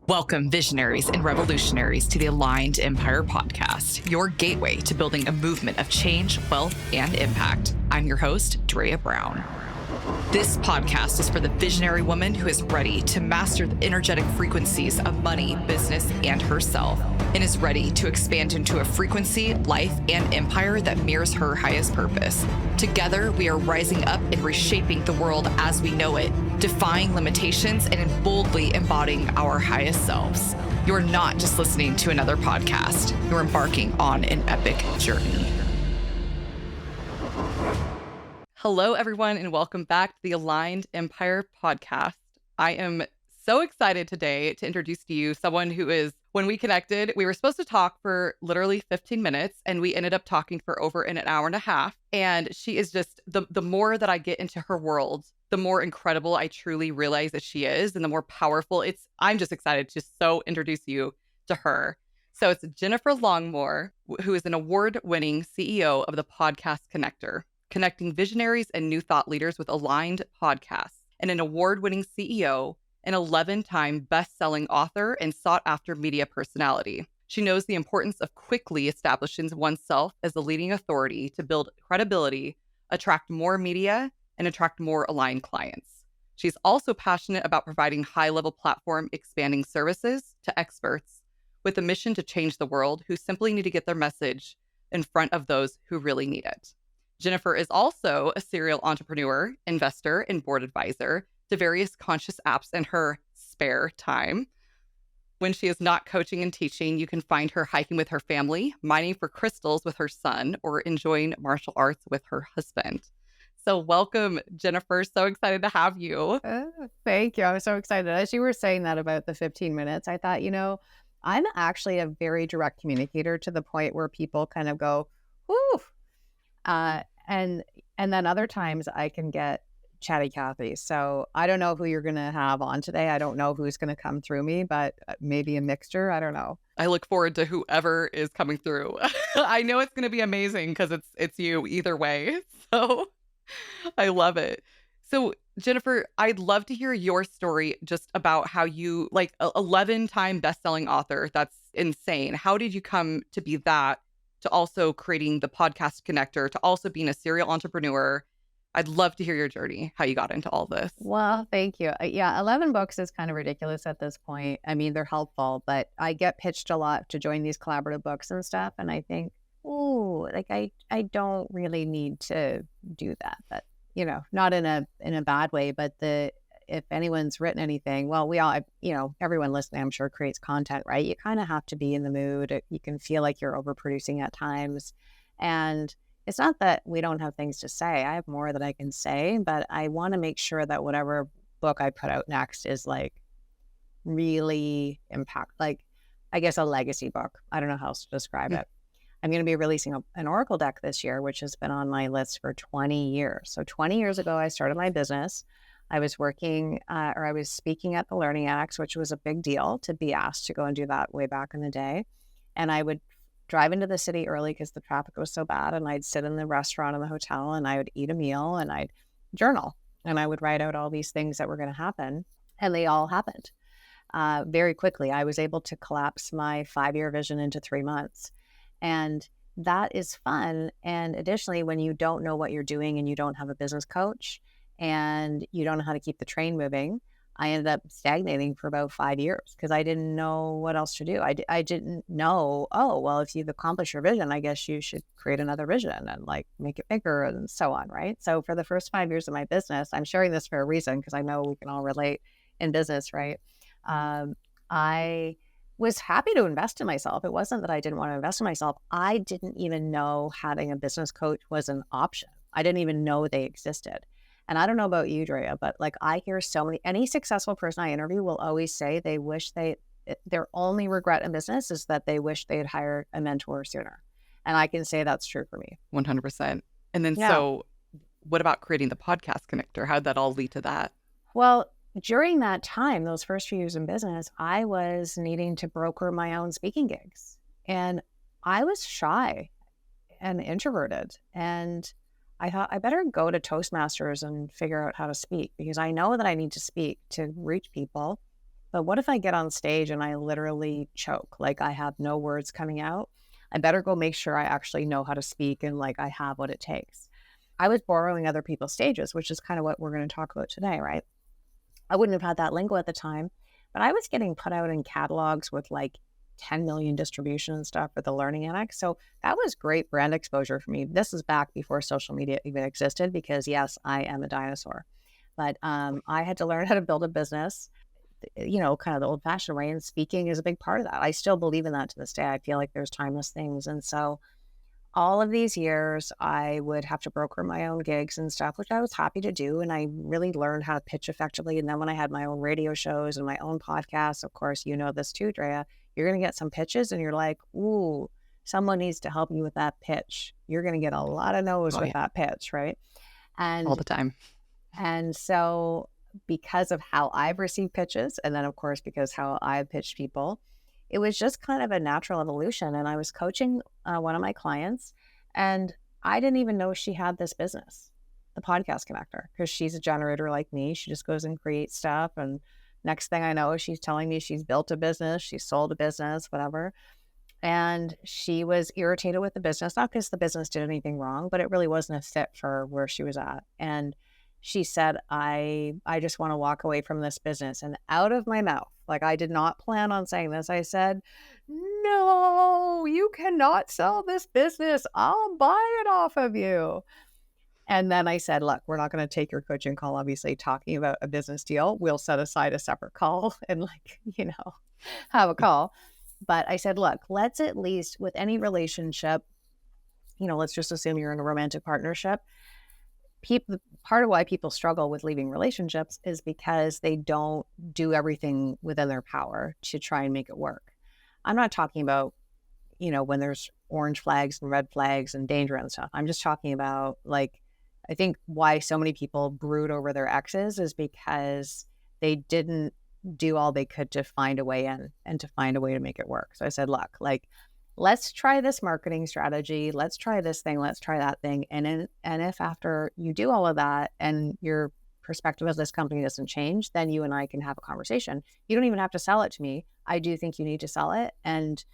Welcome, visionaries and revolutionaries, to the Aligned Empire podcast, your gateway to building a movement of change, wealth, and impact. I'm your host, Drea Brown. This podcast is for the visionary woman who is ready to master the energetic frequencies of money, business, and herself, and is ready to expand into a frequency, life, and empire that mirrors her highest purpose. Together, we are rising up and reshaping the world as we know it, defying limitations and boldly embodying our highest selves. You're not just listening to another podcast. You're embarking on an epic journey. Hello, everyone, and welcome back to the Aligned Empire podcast. I am so excited today to introduce to you someone who is, when we connected, we were supposed to talk for literally 15 minutes, and we ended up talking for over an hour and a half. And she is just, the more that I get into her world, the more incredible I truly realize that she is, and the more powerful I'm just excited to so introduce you to her. So it's Jennifer Longmore, who is an award-winning CEO of the Podcast Connector, connecting visionaries and new thought leaders with aligned podcasts, and an award-winning CEO, an 11-time best-selling author, and sought-after media personality. She knows the importance of quickly establishing oneself as a leading authority to build credibility, attract more media, and attract more aligned clients. She's also passionate about providing high-level platform expanding services to experts with a mission to change the world who simply need to get their message in front of those who really need it. Jennifer is also a serial entrepreneur, investor, and board advisor to various conscious apps in her spare time. When she is not coaching and teaching, you can find her hiking with her family, mining for crystals with her son, or enjoying martial arts with her husband. So welcome, Jennifer. So excited to have you. Thank you. I was so excited. As you were saying that about the 15 minutes, I thought, I'm actually a very direct communicator to the point where people kind of go, whoo. And then other times I can get chatty Cathy. So I don't know who you're going to have on today. I don't know who's going to come through me, but maybe a mixture. I don't know. I look forward to whoever is coming through. I know it's going to be amazing because it's you either way. So I love it. So Jennifer, I'd love to hear your story just about how you, like, 11-time best-selling author. That's insane. How did you come to be that, to also creating the Podcast Connector, to also being a serial entrepreneur? I'd love to hear your journey, how you got into all this. Well, thank you. Yeah, 11 books is kind of ridiculous at this point. I mean, they're helpful, but I get pitched a lot to join these collaborative books and stuff. And I think, I don't really need to do that. But, not in a bad way, but if anyone's written anything, well, we all, everyone listening, I'm sure, creates content, right? You kind of have to be in the mood. You can feel like you're overproducing at times. And it's not that we don't have things to say. I have more that I can say, but I want to make sure that whatever book I put out next is like really I guess a legacy book. I don't know how else to describe it. I'm going to be releasing an Oracle deck this year, which has been on my list for 20 years. So 20 years ago, I started my business. I was I was speaking at the Learning Annex, which was a big deal to be asked to go and do that way back in the day. And I would drive into the city early because the traffic was so bad. And I'd sit in the restaurant in the hotel and I would eat a meal and I'd journal. And I would write out all these things that were going to happen. And they all happened very quickly. I was able to collapse my 5-year vision into 3 months. And that is fun. And additionally, when you don't know what you're doing and you don't have a business coach and you don't know how to keep the train moving, I ended up stagnating for about 5 years because I didn't know what else to do. I didn't know, if you've accomplished your vision, I guess you should create another vision and like make it bigger and so on, right? So for the first 5 years of my business, I'm sharing this for a reason because I know we can all relate in business, right? I was happy to invest in myself. It wasn't that I didn't want to invest in myself. I didn't even know having a business coach was an option. I didn't even know they existed. And I don't know about you, Drea, but like I hear any successful person I interview will always say they wish their only regret in business is that they wish they had hired a mentor sooner. And I can say that's true for me. 100%. And then So what about creating the Podcast Connector? How did that all lead to that? Well, during that time, those first few years in business, I was needing to broker my own speaking gigs. And I was shy and introverted. And I thought I better go to Toastmasters and figure out how to speak because I know that I need to speak to reach people But what if I get on stage and I literally choke? Like I have no words coming out. I better go make sure I actually know how to speak and like I have what it takes. I was borrowing other people's stages, which is kind of what we're going to talk about today, right? I wouldn't have had that lingo at the time, but I was getting put out in catalogs with like 10 million distribution and stuff for the Learning Annex. So that was great brand exposure for me. This is back before social media even existed because, yes, I am a dinosaur. But I had to learn how to build a business, kind of the old fashioned way. And speaking is a big part of that. I still believe in that to this day. I feel like there's timeless things. And so all of these years, I would have to broker my own gigs and stuff, which I was happy to do. And I really learned how to pitch effectively. And then when I had my own radio shows and my own podcasts, of course, you know this too, Drea, you're going to get some pitches and you're like, ooh, someone needs to help you with that pitch. You're going to get a lot of no's Oh, with yeah. that pitch, right? All And the time. and so because of how I've received pitches, and then of course because how I've pitched people, it was just kind of a natural evolution. And I was coaching one of my clients, and I didn't even know she had this business, the podcast connector, because she's a generator like me. She just goes and creates stuff. And next thing I know, she's telling me she's built a business, she's sold a business, whatever. And she was irritated with the business, not because the business did anything wrong, but it really wasn't a fit for where she was at. And she said, I just want to walk away from this business. And out of my mouth, like I did not plan on saying this, I said, no, you cannot sell this business. I'll buy it off of you. And then I said, look, we're not going to take your coaching call, obviously, talking about a business deal. We'll set aside a separate call and, have a call. But I said, look, let's at least with any relationship, let's just assume you're in a romantic partnership. Part of why people struggle with leaving relationships is because they don't do everything within their power to try and make it work. I'm not talking about, when there's orange flags and red flags and danger and stuff. I'm just talking about I think why so many people brood over their exes is because they didn't do all they could to find a way in and to find a way to make it work. So I said, look, let's try this marketing strategy. Let's try this thing. Let's try that thing. And if after you do all of that and your perspective of this company doesn't change, then you and I can have a conversation. You don't even have to sell it to me. I do think you need to sell it and,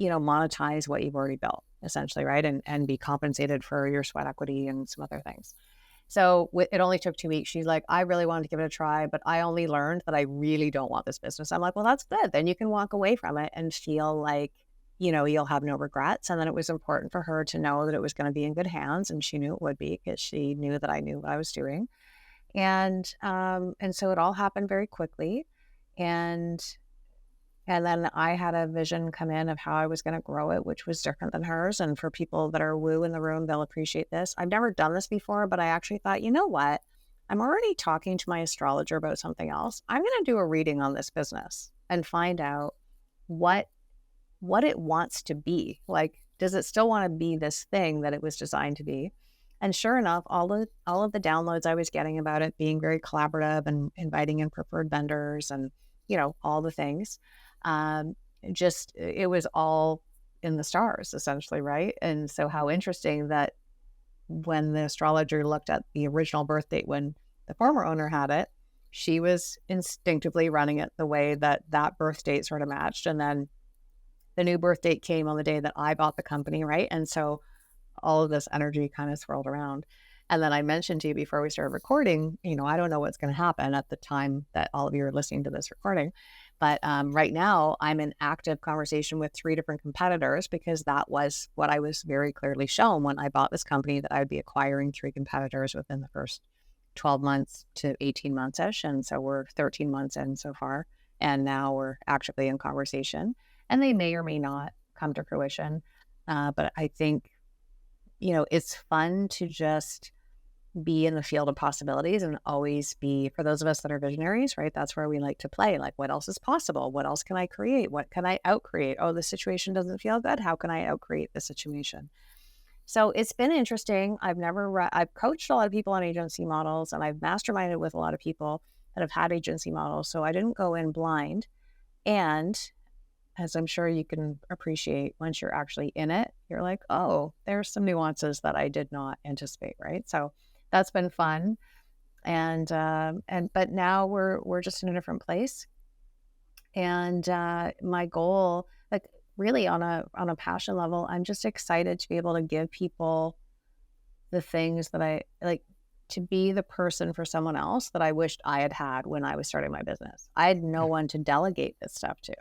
monetize what you've already built, essentially, right? And be compensated for your sweat equity and some other things. So it only took 2 weeks. She's like, I really wanted to give it a try, but I only learned that I really don't want this business. I'm like, well, that's good. Then you can walk away from it and feel like, you'll have no regrets. And then it was important for her to know that it was going to be in good hands. And she knew it would be because she knew that I knew what I was doing. And so it all happened very quickly. And then I had a vision come in of how I was going to grow it, which was different than hers. And for people that are woo in the room, they'll appreciate this. I've never done this before, but I actually thought, you know what? I'm already talking to my astrologer about something else. I'm going to do a reading on this business and find out what it wants to be. Like, does it still want to be this thing that it was designed to be? And sure enough, all of the downloads I was getting about it being very collaborative and inviting in preferred vendors and, all the things, it was all in the stars, essentially, right? And so how interesting that when the astrologer looked at the original birth date when the former owner had it, she was instinctively running it the way that birth date sort of matched. And then the new birth date came on the day that I bought the company, right? And so all of this energy kind of swirled around. And then I mentioned to you before we started recording, I don't know what's going to happen at the time that all of you are listening to this recording. But right now, I'm in active conversation with 3 different competitors because that was what I was very clearly shown when I bought this company, that I would be acquiring 3 competitors within the first 12 months to 18 months-ish. And so we're 13 months in so far. And now we're actively in conversation. And they may or may not come to fruition. But I think, it's fun to just be in the field of possibilities and always be, for those of us that are visionaries, right? That's where we like to play. Like, what else is possible? What else can I create? What can I outcreate? Oh, the situation doesn't feel good. How can I outcreate the situation? So it's been interesting. I've coached a lot of people on agency models, and I've masterminded with a lot of people that have had agency models. So I didn't go in blind. And as I'm sure you can appreciate, once you're actually in it, you're like, oh, there's some nuances that I did not anticipate, right? So that's been fun. But now we're just in a different place. And my goal, like really on a passion level, I'm just excited to be able to give people the things that I like, to be the person for someone else that I wished I had had when I was starting my business. I had no Yeah. one to delegate this stuff to.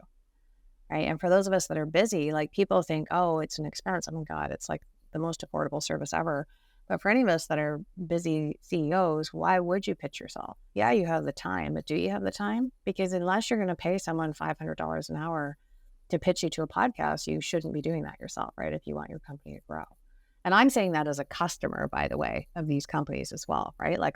Right. And for those of us that are busy, like people think, oh, it's an expense. Oh my God, it's like the most affordable service ever. But for any of us that are busy CEOs, why would you pitch yourself? Yeah, you have the time, but do you have the time? Because unless you're going to pay someone $500 an hour to pitch you to a podcast, you shouldn't be doing that yourself, right? If you want your company to grow. And I'm saying that as a customer, by the way, of these companies as well, right? Like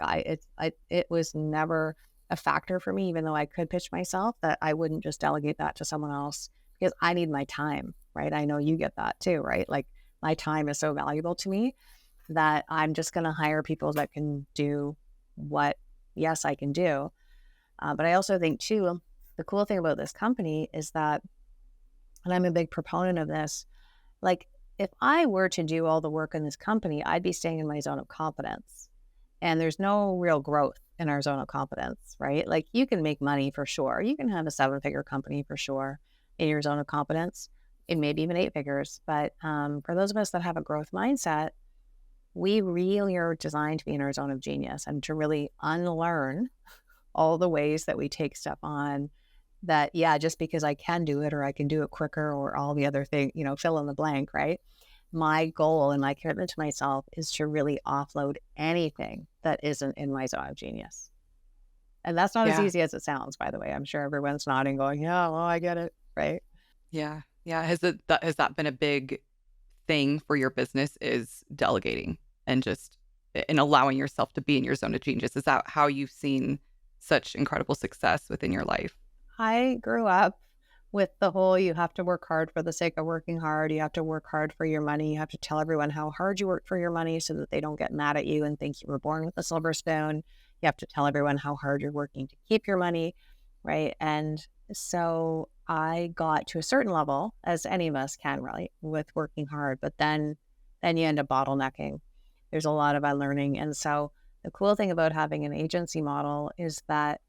it was never a factor for me, even though I could pitch myself, that I wouldn't just delegate that to someone else because I need my time, right? I know you get that too, right? Like my time is so valuable to me that I'm just going to hire people that can do what, yes, I can do. But I also think too, the cool thing about this company is that, and I'm a big proponent of this, like if I were to do all the work in this company, I'd be staying in my zone of competence. And there's no real growth in our zone of competence, right? Like you can make money for sure. You can have a 7-figure company for sure in your zone of competence, and maybe even 8 figures. But for those of us that have a growth mindset, we really are designed to be in our zone of genius and to really unlearn all the ways that we take stuff on that, yeah, just because I can do it or I can do it quicker or all the other thing, fill in the blank, right? My goal and my commitment to myself is to really offload anything that isn't in my zone of genius. And that's not as Yeah. easy as it sounds, by the way. I'm sure everyone's nodding, going, yeah, well, I get it. Right. Yeah. Yeah. Has that been a big thing for your business, is delegating and just and allowing yourself to be in your zone of genius? Is that how you've seen such incredible success within your life? I grew up with the whole you have to work hard for the sake of working hard. You have to work hard for your money. You have to tell everyone how hard you work for your money so that they don't get mad at you and think you were born with a silver spoon. You have to tell everyone how hard you're working to keep your money. Right. And so I got to a certain level, as any of us can, really, with working hard. But then you end up bottlenecking. There's a lot of unlearning. And so the cool thing about having an agency model is that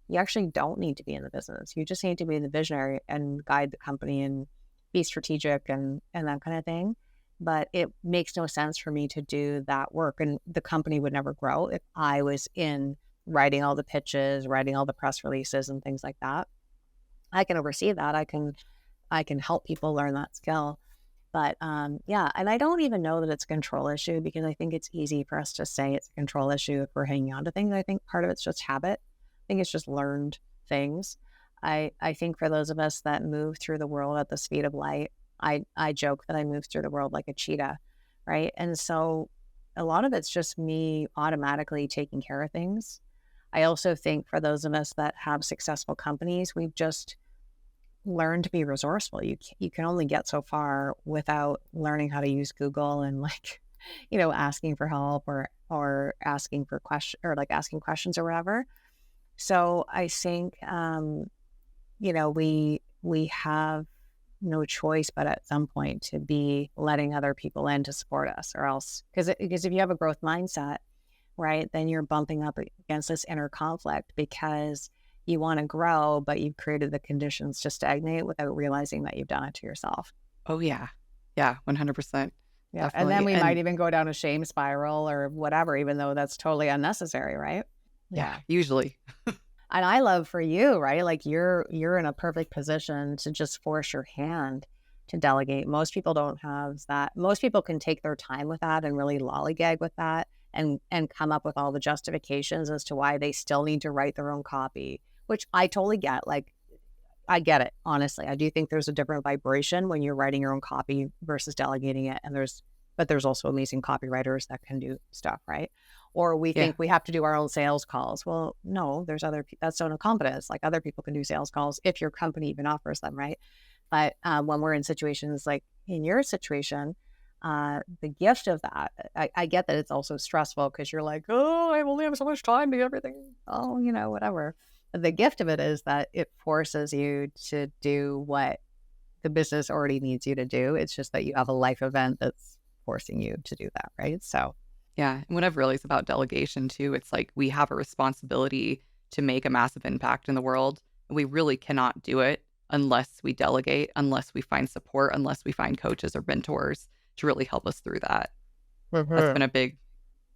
you actually don't need to be in the business. You just need to be the visionary and guide the company and be strategic and that kind of thing. But it makes no sense for me to do that work. And the company would never grow if I was in writing all the pitches, writing all the press releases and things like that. I can oversee that. I can help people learn that skill. But yeah, and I don't even know that it's a control issue because I think it's easy for us to say it's a control issue if we're hanging on to things. I think part of it's just habit. I think it's just learned things. I think for those of us that move through the world at the speed of light, I joke that I move through the world like a cheetah, right? And so a lot of it's just me automatically taking care of things. I also think for those of us that have successful companies, we've just learn to be resourceful. You can only get so far without learning how to use Google and like, asking for help or asking for question or like asking questions or whatever. So I think we have no choice but at some point to be letting other people in to support us or else because if you have a growth mindset, right, then you're bumping up against this inner conflict because you want to grow, but you've created the conditions to stagnate without realizing that you've done it to yourself. Oh yeah. Yeah, 100%. Yeah. And then Definitely. we might And even go down a shame spiral or whatever, even though that's totally unnecessary, right? yeah, Yeah. usually. And I love for you, right? Like you're in a perfect position to just force your hand to delegate. Most people don't have that. Most people can take their time with that and really lollygag with that and come up with all the justifications as to why they still need to write their own copy, which I totally get. Like I get it, honestly. I do think there's a different vibration when you're writing your own copy versus delegating it. But there's also amazing copywriters that can do stuff, right? Or we Yeah. think we have to do our own sales calls. Well, no, there's that's zone of competence. Like other people can do sales calls if your company even offers them, right? But when we're in situations like in your situation, the gift of that, I get that it's also stressful because you're like, oh, I only have so much time to do everything. Oh, whatever. The gift of it is that it forces you to do what the business already needs you to do. It's just that you have a life event that's forcing you to do that, right? So, Yeah. And what I've realized about delegation too, it's like we have a responsibility to make a massive impact in the world. We really cannot do it unless we delegate, unless we find support, unless we find coaches or mentors to really help us through that. That's Mhm. been a big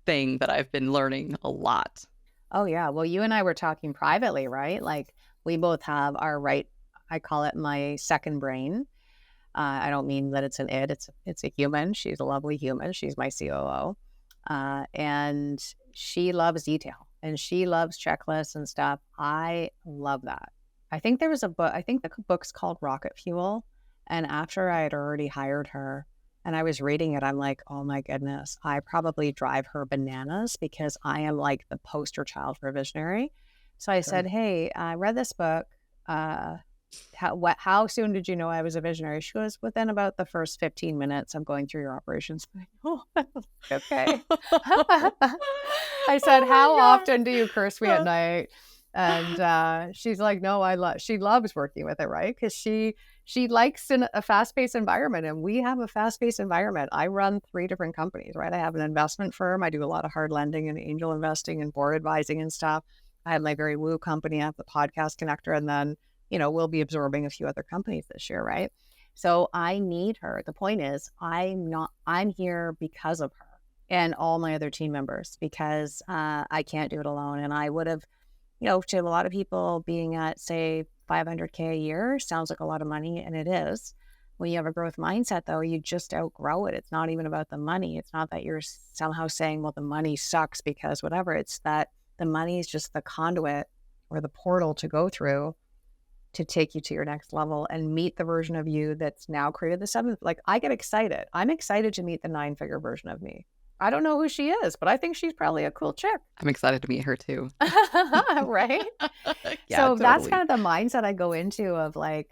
thing that I've been learning a lot. Oh, yeah. Well, you and I were talking privately, right? Like we both have our right, I call it my second brain. I don't mean that it's an it, it's a human. She's a lovely human. She's my COO. And she loves detail and she loves checklists and stuff. I love that. I think there was a book, I think the book's called Rocket Fuel. And after I had already hired her and I was reading it, I'm like, oh my goodness, I probably drive her bananas because I am like the poster child for a visionary. So I said, Sure. hey, I read this book. Uh, how soon did you know I was a visionary? She goes, within about the first 15 minutes of going through your operations. Oh, okay. I said, Oh how my often do you curse me at night? And gosh. she's like, no, she loves working with it, right? Because she likes a fast-paced environment, and we have a fast-paced environment. I run 3 different companies, right? I have an investment firm. I do a lot of hard lending and angel investing and board advising and stuff. I have my very woo company. I have the podcast connector, and then we'll be absorbing a few other companies this year, right? So I need her. The point is, I'm here because of her and all my other team members because I can't do it alone. And I would have, to a lot of people, being at, say, 500K a year sounds like a lot of money, and it is. When you have a growth mindset, though, you just outgrow it. It's not even about the money. It's not that you're somehow saying, well, the money sucks because whatever. It's that the money is just the conduit or the portal to go through to take you to your next level and meet the version of you that's now created the 7th. Like, I get excited. I'm excited to meet the 9-figure version of me. I don't know who she is, but I think she's probably a cool chick. I'm excited to meet her too. Right? Yeah, So that's totally. kind of the mindset I go into of like,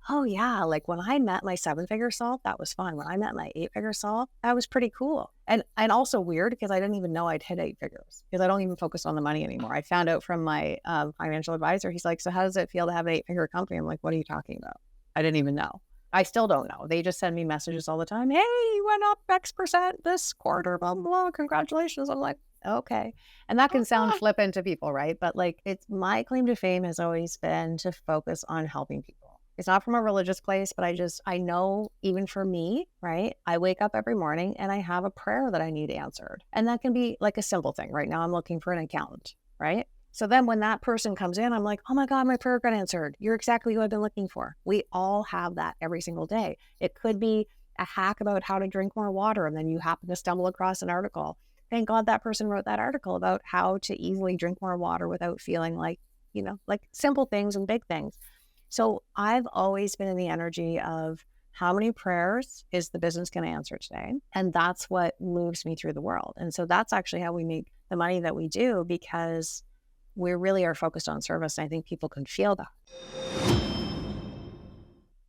oh yeah, like when I met my 7-figure self, that was fun. When I met my 8-figure self, that was pretty cool. And also weird because I didn't even know I'd hit 8 figures because I don't even focus on the money anymore. I found out from my financial advisor. He's like, so how does it feel to have an 8-figure company? I'm like, what are you talking about? I didn't even know. I still don't know. They just send me messages all the time. Hey, you went up X% this quarter, blah, blah, blah. Congratulations. I'm like, okay. And that can sound flippant to people, right? But like, it's my claim to fame has always been to focus on helping people. It's not from a religious place, but I know even for me, right? I wake up every morning and I have a prayer that I need answered. And that can be like a simple thing. Right now, I'm looking for an accountant, right? So then when that person comes in, I'm like, oh my God, my prayer got answered. You're exactly who I've been looking for. We all have that every single day. It could be a hack about how to drink more water, and then you happen to stumble across an article. Thank God that person wrote that article about how to easily drink more water without feeling like, like simple things and big things. So I've always been in the energy of how many prayers is the business going to answer today? And that's what moves me through the world. And so that's actually how we make the money that we do because we really are focused on service. And I think people can feel that.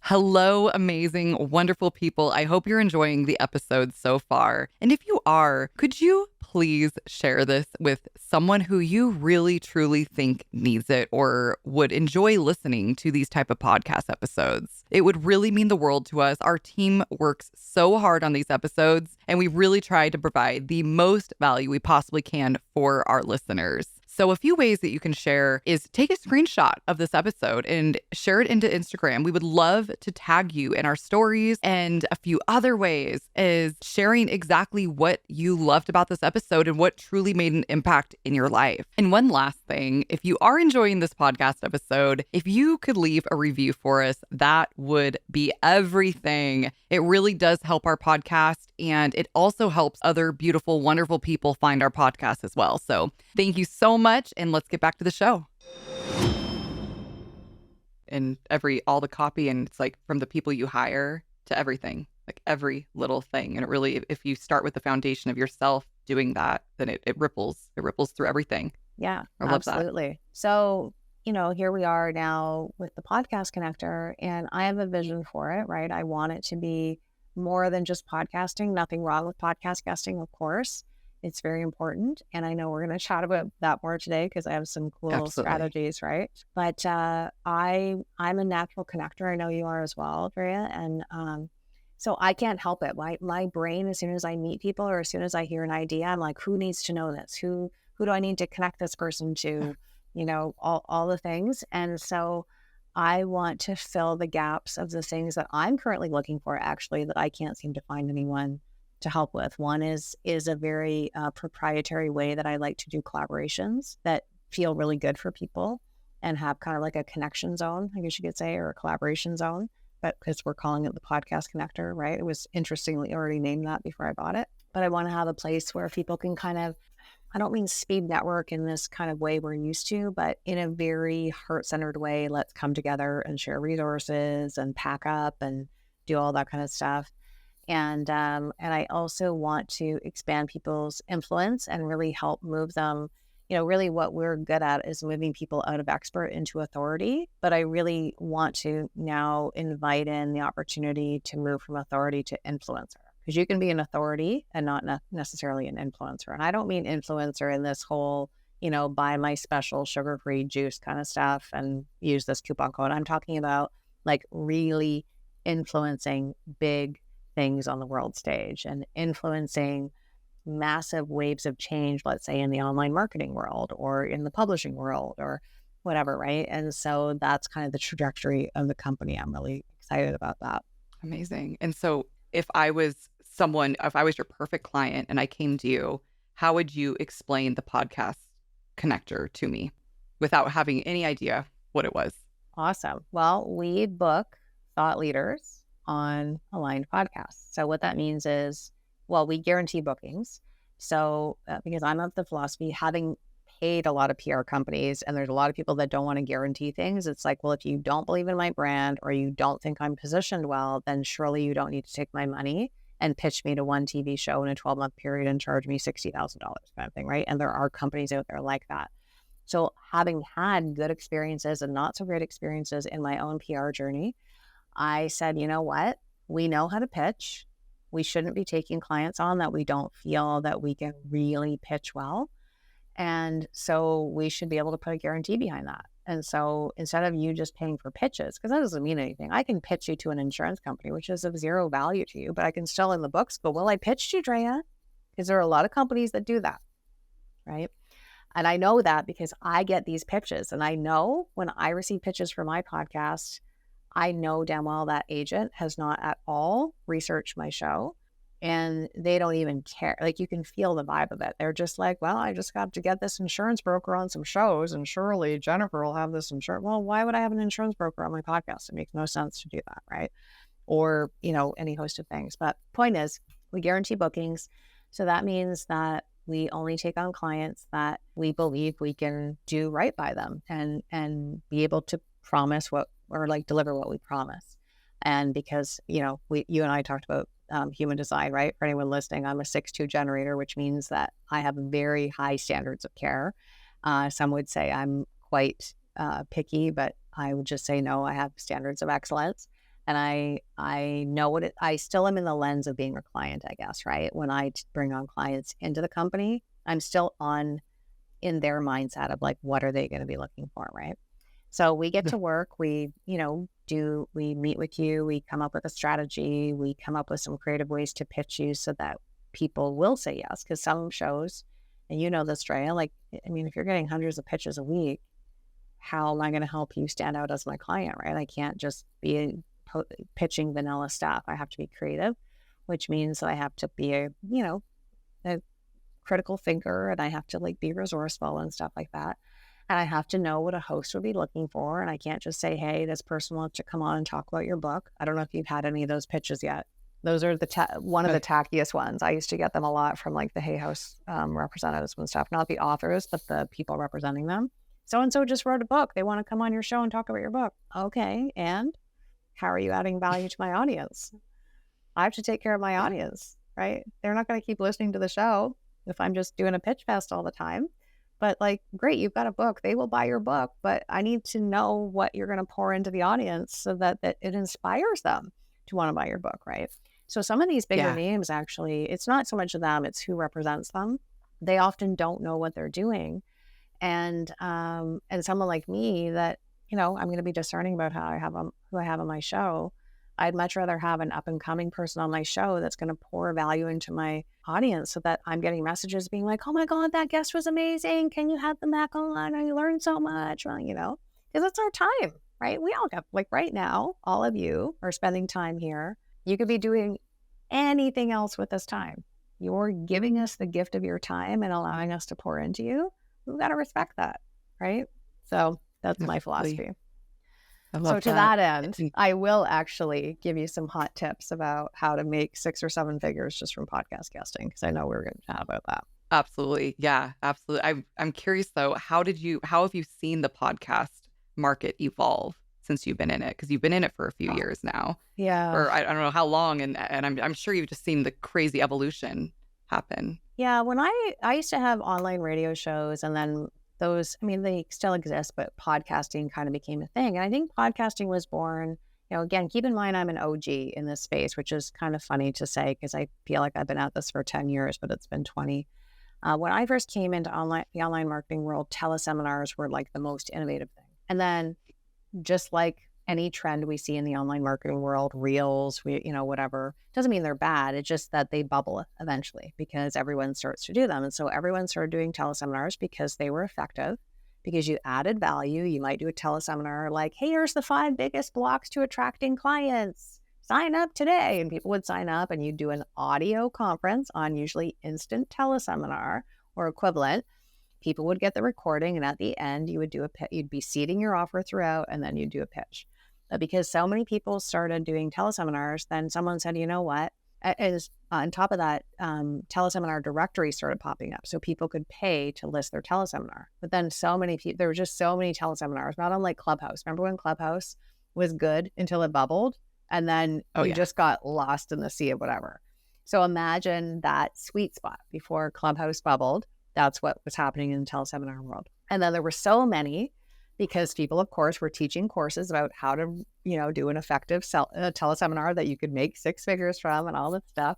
Hello, amazing, wonderful people. I hope you're enjoying the episode so far. And if you are, could you please share this with someone who you really truly think needs it or would enjoy listening to these type of podcast episodes? It would really mean the world to us. Our team works so hard on these episodes, and we really try to provide the most value we possibly can for our listeners. So a few ways that you can share is take a screenshot of this episode and share it into Instagram. We would love to tag you in our stories. And a few other ways is sharing exactly what you loved about this episode and what truly made an impact in your life. And one last thing, if you are enjoying this podcast episode, if you could leave a review for us, that would be everything. It really does help our podcast, and it also helps other beautiful, wonderful people find our podcast as well. So thank you so much, and let's get back to the show. And all the copy, and it's like from the people you hire to everything, like every little thing. And it really, if you start with the foundation of yourself doing that, then it ripples through everything. Yeah, I love that. absolutely. So, here we are now with the podcast connector, and I have a vision for it, right? I want it to be more than just podcasting. Nothing wrong with podcast guesting, of course. It's very important. And I know we're going to chat about that more today because I have some cool Absolutely. strategies, right? But I'm a natural connector. I know you are as well, Drea. And so I can't help it. My brain, as soon as I meet people or as soon as I hear an idea, I'm like, who needs to know this? Who do I need to connect this person to? All the things. And so I want to fill the gaps of the things that I'm currently looking for, actually, that I can't seem to find anyone to help with. One is a very proprietary way that I like to do collaborations that feel really good for people and have kind of like a connection zone, I guess you could say, or a collaboration zone. But because we're calling it the podcast connector, right? It was interestingly already named that before I bought it. But I want to have a place where people can kind of, I don't mean speed network in this kind of way we're used to, but in a very heart-centered way. Let's come together and share resources and pack up and do all that kind of stuff. And I also want to expand people's influence and really help move them. Really what we're good at is moving people out of expert into authority. But I really want to now invite in the opportunity to move from authority to influencer, because you can be an authority and not necessarily an influencer. And I don't mean influencer in this whole, buy my special sugar-free juice kind of stuff and use this coupon code. I'm talking about like really influencing big things on the world stage and influencing massive waves of change, let's say in the online marketing world or in the publishing world or whatever, right? And so that's kind of the trajectory of the company. I'm really excited about that. Amazing. And so if I was if I was your perfect client and I came to you, how would you explain the podcast connector to me without having any idea what it was? Awesome. Well, we book thought leaders on aligned podcasts. So what that means is, well, we guarantee bookings. So because I'm of the philosophy, having paid a lot of PR companies, and there's a lot of people that don't want to guarantee things. It's like, well, if you don't believe in my brand or you don't think I'm positioned well, then surely you don't need to take my money and pitch me to one TV show in a 12-month period and charge me $60,000 kind of thing, right? And there are companies out there like that. So having had good experiences and not so great experiences in my own PR journey, I said, you know what? We know how to pitch. We shouldn't be taking clients on that we don't feel that we can really pitch well. And so we should be able to put a guarantee behind that. And so instead of you just paying for pitches, because that doesn't mean anything, I can pitch you to an insurance company, which is of zero value to you, but I can still in the books go, well, I pitched you, Drea, because there are a lot of companies that do that, right? And I know that because I get these pitches, and I know when I receive pitches for my podcast, I know damn well that agent has not at all researched my show, and they don't even care. Like, you can feel the vibe of it. They're just like, well, I just got to get this insurance broker on some shows, and surely Jennifer will have this insurance. Well, why would I have an insurance broker on my podcast? It makes no sense to do that, right? Or, any host of things. But point is, we guarantee bookings. So that means that we only take on clients that we believe we can do right by them and be able to promise deliver what we promise. And because, you and I talked about human design, right? For anyone listening, I'm a 6-2 generator, which means that I have very high standards of care. Some would say I'm quite picky, but I would just say, no, I have standards of excellence. And I know I still am in the lens of being a client, I guess, right? When I bring on clients into the company, I'm still in their mindset of like, what are they going to be looking for, right? So we get to work, we meet with you, we come up with a strategy, we come up with some creative ways to pitch you so that people will say yes. Because some shows, and you know this, Drea, if you're getting hundreds of pitches a week, how am I going to help you stand out as my client, right? I can't just be pitching vanilla stuff. I have to be creative, which means that I have to be a critical thinker, and I have to be resourceful and stuff like that. And I have to know what a host would be looking for. And I can't just say, hey, this person wants to come on and talk about your book. I don't know if you've had any of those pitches yet. Those are one of the tackiest ones. I used to get them a lot from the Hay House representatives and stuff, not the authors, but the people representing them. So-and-so just wrote a book. They want to come on your show and talk about your book. Okay. And how are you adding value to my audience? I have to take care of my audience, right? They're not going to keep listening to the show if I'm just doing a pitch fest all the time. But great, you've got a book. They will buy your book, but I need to know what you're going to pour into the audience so that it inspires them to want to buy your book, right? So some of these bigger names, actually, it's not so much of them, it's who represents them. They often don't know what they're doing. And someone like me that, I'm going to be discerning about who I have on my show. I'd much rather have an up and coming person on my show that's going to pour value into my audience so that I'm getting messages being like, oh my God, that guest was amazing. Can you have them back on? I learned so much. Well, because it's our time, right? We all got, like right now, all of you are spending time here. You could be doing anything else with this time. You're giving us the gift of your time and allowing us to pour into you. We've got to respect that, right? So that's my Absolutely. philosophy. I So love to that. that end, And I will actually give you some hot tips about how to make 6 or 7 figures just from podcast guesting, because I know we're going to chat about that. absolutely. Yeah, absolutely. I'm curious though, how have you seen the podcast market evolve since you've been in it? Because you've been in it for a few years now. Yeah. Or I don't know how long, and I'm sure you've just seen the crazy evolution happen. Yeah, when I used to have online radio shows, and then those, I mean, they still exist, but podcasting kind of became a thing. And I think podcasting was born, again, keep in mind I'm an OG in this space, which is kind of funny to say because I feel like I've been at this for 10 years, but it's been 20. When I first came into the online marketing world, teleseminars were like the most innovative thing. And then just like any trend we see in the online marketing world, reels, whatever, doesn't mean they're bad. It's just that they bubble eventually because everyone starts to do them. And so everyone started doing teleseminars because they were effective, because you added value. You might do a teleseminar like, hey, here's the 5 biggest blocks to attracting clients. Sign up today. And people would sign up, and you'd do an audio conference on usually instant teleseminar or equivalent. People would get the recording, and at the end, you would do you'd be seeding your offer throughout, and then you'd do a pitch. But because so many people started doing teleseminars, then someone said, you know what? As on top of that, teleseminar directories started popping up, so people could pay to list their teleseminar. But then so many people, there were just so many teleseminars, not unlike Clubhouse. Remember when Clubhouse was good until it bubbled, and then Oh you yeah. just got lost in the sea of whatever. So imagine that sweet spot before Clubhouse bubbled. That's what was happening in the teleseminar world. And then there were so many, because people, of course, were teaching courses about how to, do an effective teleseminar that you could make 6 figures from and all that stuff.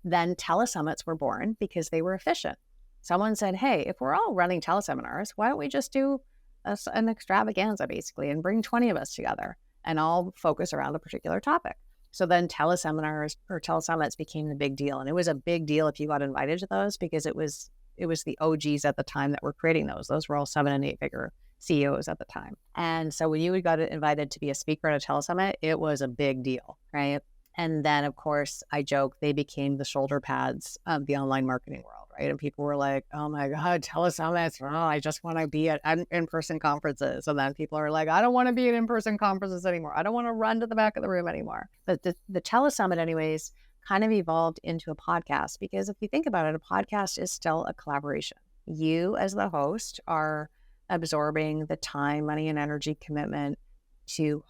Then telesummits were born because they were efficient. Someone said, hey, if we're all running teleseminars, why don't we just do an extravaganza basically and bring 20 of us together and all focus around a particular topic. So then teleseminars or telesummits became the big deal. And it was a big deal if you got invited to those, because it was the OGs at the time that were creating those. Those were all 7 and 8 figure CEOs at the time. And so when you got invited to be a speaker at a telesummit, it was a big deal, right? And then, of course, I joke, they became the shoulder pads of the online marketing world, right? And people were like, oh my God, telesummits. Oh, I just want to be at in-person conferences. And then people are like, I don't want to be at in-person conferences anymore. I don't want to run to the back of the room anymore. But the telesummit, anyways, kind of evolved into a podcast, because if you think about it, a podcast is still a collaboration. You as the host are absorbing the time, money, and energy commitment to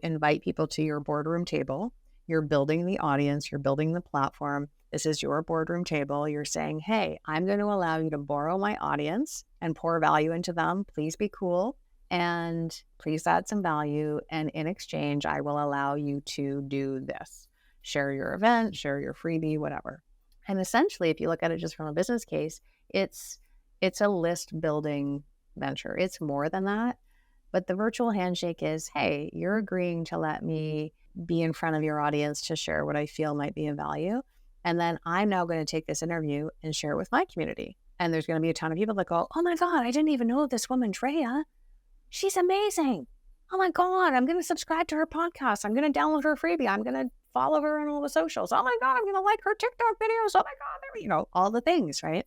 invite people to your boardroom table. You're building the audience, you're building the platform. This is your boardroom table. You're saying, hey, I'm going to allow you to borrow my audience and pour value into them. Please be cool and please add some value. And in exchange, I will allow you to do this. Share your event, share your freebie, whatever. And essentially, if you look at it just from a business case, it's a list building venture. It's more than that. But the virtual handshake is, hey, you're agreeing to let me be in front of your audience to share what I feel might be of value. And then I'm now going to take this interview and share it with my community. And there's going to be a ton of people that go, oh my God, I didn't even know this woman, Drea. She's amazing. Oh my God, I'm going to subscribe to her podcast. I'm going to download her freebie. I'm going to follow her on all the socials. Oh my God, I'm going to like her TikTok videos. Oh my God, all the things, right?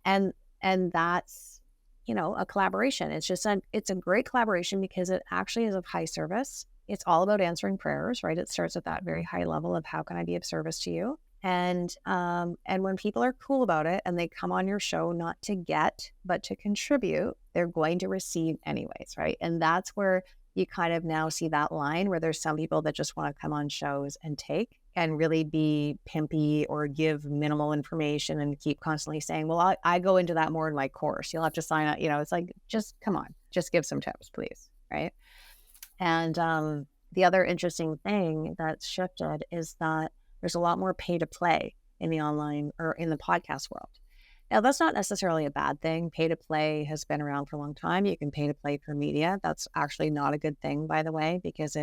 And that's, a collaboration. It's just it's a great collaboration because it actually is of high service. It's all about answering prayers, right? It starts at that very high level of how can I be of service to you? And when people are cool about it and they come on your show not to get, but to contribute, they're going to receive anyways, right? And that's where you kind of now see that line where there's some people that just want to come on shows and take and really be pimpy or give minimal information and keep constantly saying, well, I go into that more in my course. You'll have to sign up. It's like, just come on, just give some tips, please, right? And the other interesting thing that's shifted is that there's a lot more pay to play in the online or in the podcast world. Now, that's not necessarily a bad thing. Pay to play has been around for a long time. You can pay to play for media. That's actually not a good thing, by the way, because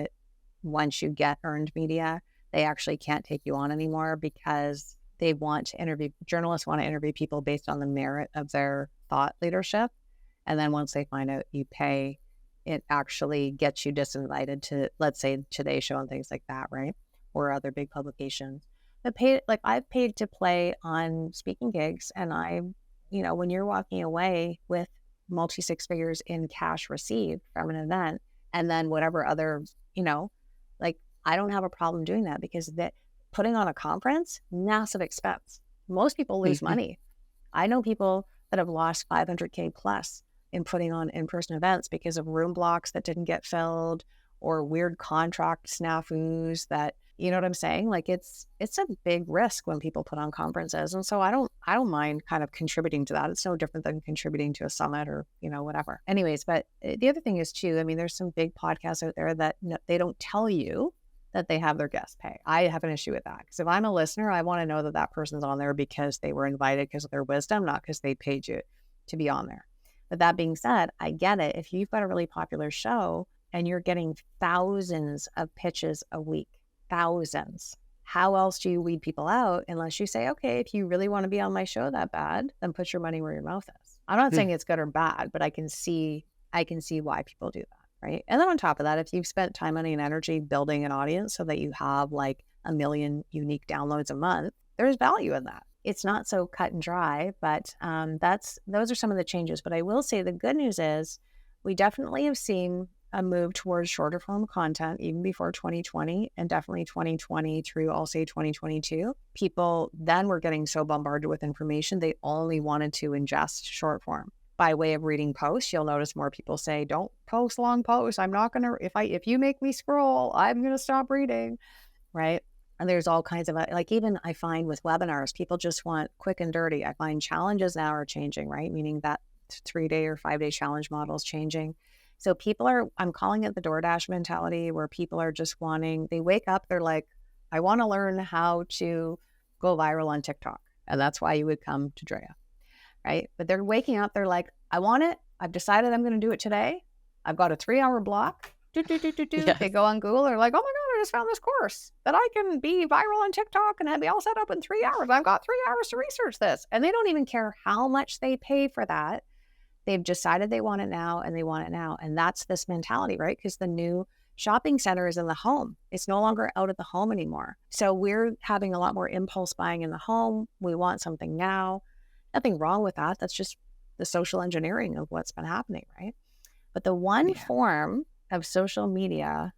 once you get earned media, they actually can't take you on anymore because journalists want to interview people based on the merit of their thought leadership. And then once they find out you pay it actually gets you disinvited to, let's say, Today Show and things like that, right? Or other big publications. But I've paid to play on speaking gigs, and when you're walking away with multi six figures in cash received from an event, and then whatever other, like I don't have a problem doing that, because that putting on a conference, massive expense. Most people lose Mhm. money. I know people that have lost 500K plus in putting on in-person events because of room blocks that didn't get filled, or weird contract snafus that, you know what I'm saying? Like it's a big risk when people put on conferences. And so I don't mind kind of contributing to that. It's no different than contributing to a summit or, whatever. Anyways, but the other thing is too, I mean, there's some big podcasts out there that they don't tell you that they have their guests pay. I have an issue with that, because if I'm a listener, I want to know that that person's on there because they were invited because of their wisdom, not because they paid you to be on there. But that being said, I get it. If you've got a really popular show and you're getting thousands of pitches a week, thousands, how else do you weed people out unless you say, okay, if you really want to be on my show that bad, then put your money where your mouth is. I'm not saying it's good or bad, but I can see why people do that. Right. And then on top of that, if you've spent time, money, and energy building an audience so that you have like 1 million unique downloads a month, there's value in that. It's not so cut and dry, but those are some of the changes. But I will say the good news is we definitely have seen a move towards shorter form content even before 2020, and definitely 2020 through, I'll say, 2022. People then were getting so bombarded with information, they only wanted to ingest short form. By way of reading posts, you'll notice more people say, don't post long posts. I'm not going to, if you make me scroll, I'm going to stop reading. Right. And there's all kinds of, like, even I find with webinars, people just want quick and dirty. I find challenges now are changing, right? Meaning that 3-day or 5-day challenge model is changing. So I'm calling it the DoorDash mentality, where people are just they wake up, they're like, I want to learn how to go viral on TikTok. And that's why you would come to Drea. Right? But they're waking up, they're like, I want it. I've decided I'm going to do it today. I've got a 3-hour block. Yes. They go on Google. They're like, oh my God, I just found this course that I can be viral on TikTok and have me all set up in 3 hours. I've got 3 hours to research this. And they don't even care how much they pay for that. They've decided they want it now, and they want it now. And that's this mentality, right? Because the new shopping center is in the home. It's no longer out of the home anymore. So we're having a lot more impulse buying in the home. We want something now. Nothing wrong with that. That's just the social engineering of what's been happening, right? But the one form of social media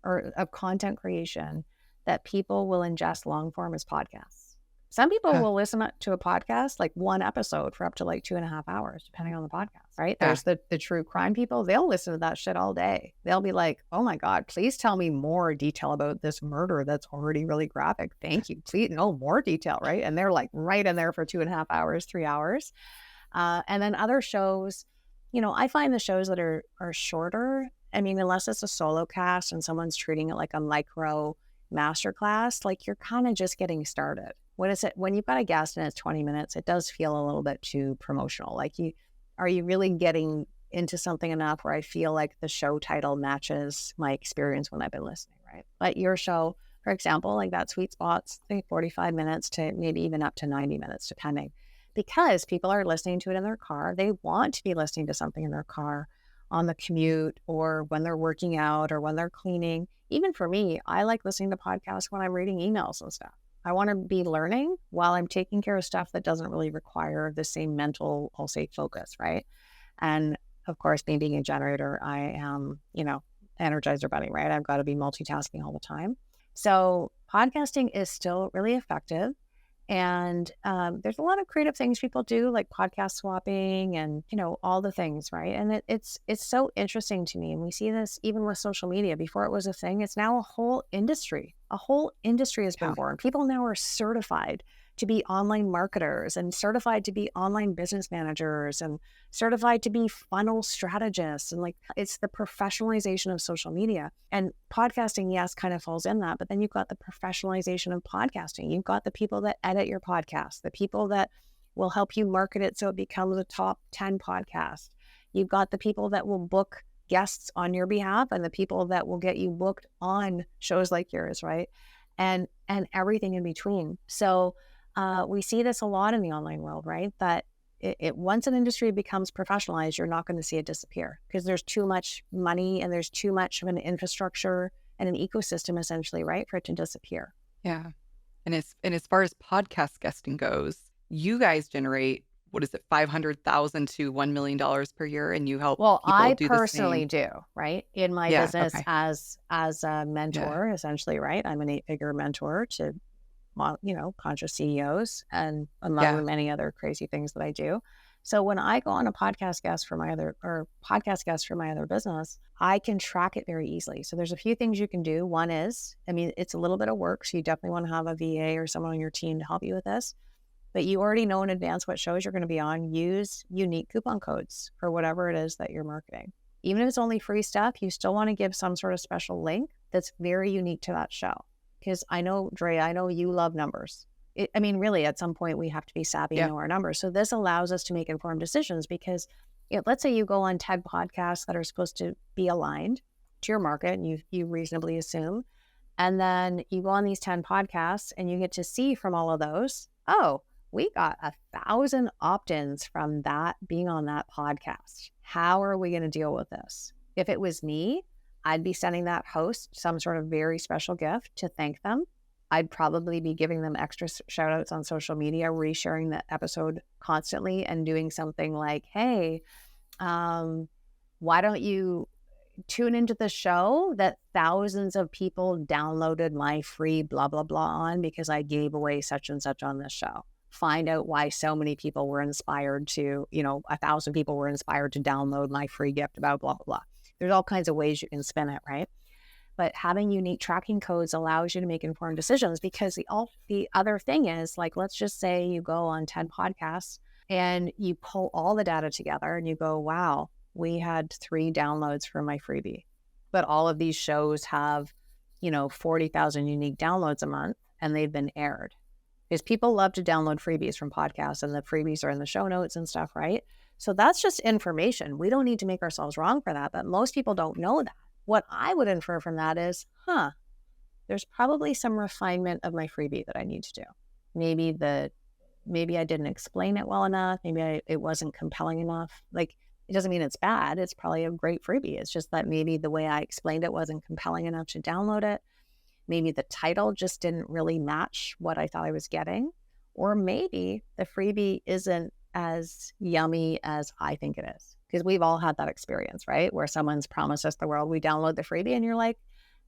or of content creation that people will ingest long form is podcasts. Some people will listen to a podcast, like one episode, for up to like 2.5 hours, depending on the podcast, right? Yeah. There's the true crime people. They'll listen to that shit all day. They'll be like, oh my God, please tell me more detail about this murder that's already really graphic. Thank you. Please, no more detail, right? And they're like right in there for 2.5 hours, 3 hours. And then other shows, I find the shows that are shorter, I mean, unless it's a solo cast and someone's treating it like a micro masterclass, like you're kind of just getting started. When you've got a guest and it's 20 minutes, it does feel a little bit too promotional. Like are you really getting into something enough where I feel like the show title matches my experience when I've been listening, right? But your show, for example, like that sweet spot's 45 minutes to maybe even up to 90 minutes, depending, because people are listening to it in their car. They want to be listening to something in their car on the commute, or when they're working out, or when they're cleaning. Even for me, I like listening to podcasts when I'm reading emails and stuff. I want to be learning while I'm taking care of stuff that doesn't really require the same mental, I'll say, focus, right? And of course, me being a generator, I am, energizer bunny, right? I've got to be multitasking all the time. So podcasting is still really effective. And there's a lot of creative things people do, like podcast swapping and, all the things, right? And it's so interesting to me. And we see this even with social media. Before it was a thing, it's now a whole industry. A whole industry has been born. People now are certified to be online marketers, and certified to be online business managers, and certified to be funnel strategists. And like, it's the professionalization of social media. And podcasting, yes, kind of falls in that. But then you've got the professionalization of podcasting. You've got the people that edit your podcast, the people that will help you market it so it becomes a top 10 podcast. You've got the people that will book guests on your behalf, and the people that will get you booked on shows like yours, right? And everything in between. So we see this a lot in the online world, right? That once an industry becomes professionalized, you're not going to see it disappear because there's too much money and there's too much of an infrastructure and an ecosystem essentially, right, for it to disappear. Yeah. And as far as podcast guesting goes, you guys generate, what is it, 500,000 to $1 million per year, and you help Well, people I do the personally same. do, right? In my Yeah. business Okay. as a Yeah. mentor, essentially, right? I'm an 8-figure mentor to, conscious CEOs and among the Yeah. many other crazy things that I do. So when I go on a podcast guest for my other business, I can track it very easily. So there's a few things you can do. One is, I mean, it's a little bit of work, so you definitely want to have a VA or someone on your team to help you with this. But you already know in advance what shows you're going to be on. Use unique coupon codes for whatever it is that you're marketing. Even if it's only free stuff, you still want to give some sort of special link that's very unique to that show. Because I know, Drea, I know you love numbers. Really, at some point, we have to be savvy and Yeah. know our numbers. So this allows us to make informed decisions because let's say you go on 10 podcasts that are supposed to be aligned to your market, and you reasonably assume. And then you go on these 10 podcasts and you get to see from all of those, oh, we got 1,000 opt-ins from that being on that podcast. How are we going to deal with this? If it was me, I'd be sending that host some sort of very special gift to thank them. I'd probably be giving them extra shout outs on social media, resharing the episode constantly and doing something like, hey, why don't you tune into the show that thousands of people downloaded my free blah, blah, blah on because I gave away such and such on this show. Find out why so many people were inspired to, 1,000 people were inspired to download my free gift about blah, blah, blah. There's all kinds of ways you can spin it, right? But having unique tracking codes allows you to make informed decisions because the other thing is, like, let's just say you go on 10 podcasts and you pull all the data together and you go, wow, we had 3 downloads for my freebie. But all of these shows have, 40,000 unique downloads a month and they've been aired. Because people love to download freebies from podcasts and the freebies are in the show notes and stuff, right? So that's just information. We don't need to make ourselves wrong for that, but most people don't know that. What I would infer from that is, there's probably some refinement of my freebie that I need to do. Maybe I didn't explain it well enough. Maybe it wasn't compelling enough. Like, it doesn't mean it's bad. It's probably a great freebie. It's just that maybe the way I explained it wasn't compelling enough to download it. Maybe the title just didn't really match what I thought I was getting. Or maybe the freebie isn't as yummy as I think it is. Because we've all had that experience, right? Where someone's promised us the world, we download the freebie and you're like,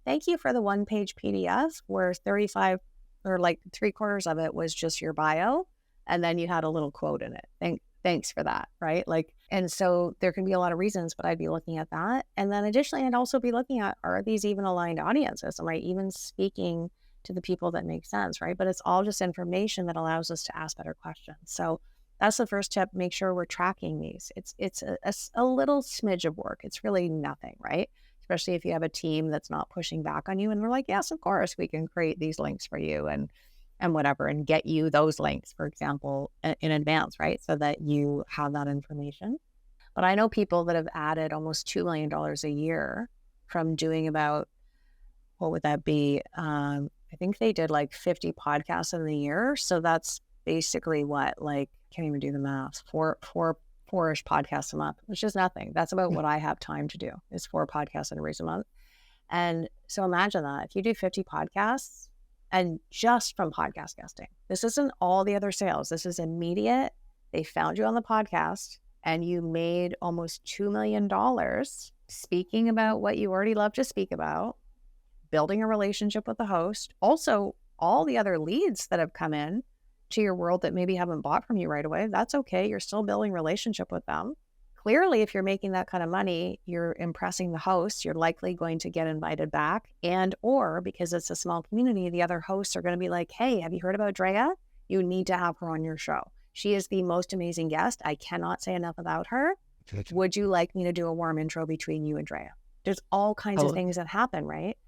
thank you for the 1-page PDF where 35 or like 3/4 of it was just your bio. And then you had a little quote in it. Thanks for that, right? Like, and so there can be a lot of reasons, but I'd be looking at that. And then additionally, I'd also be looking at, are these even aligned audiences? Am I even speaking to the people that make sense, right? But it's all just information that allows us to ask better questions. So that's the first tip. Make sure we're tracking these. It's a little smidge of work. It's really nothing, right? Especially if you have a team that's not pushing back on you and they're like, yes, of course, we can create these links for you and whatever, and get you those links, for example, in advance, right? So that you have that information. But I know people that have added almost $2 million a year from doing about, what would that be? I think they did like 50 podcasts in the year. So that's basically what, like, can't even do the math, four-ish podcasts a month, which is nothing. That's about what I have time to do, is 4 podcasts in a month. And so imagine that if you do 50 podcasts, and just from podcast guesting, this isn't all the other sales. This is immediate. They found you on the podcast and you made almost $2 million speaking about what you already love to speak about, building a relationship with the host. Also, all the other leads that have come in to your world that maybe haven't bought from you right away, that's okay. You're still building relationship with them. Clearly, if you're making that kind of money, you're impressing the host. You're likely going to get invited back, or because it's a small community, the other hosts are going to be like, hey, have you heard about Drea? You need to have her on your show. She is the most amazing guest. I cannot say enough about her. Would you like me to do a warm intro between you and Drea? There's all kinds of things that happen, right?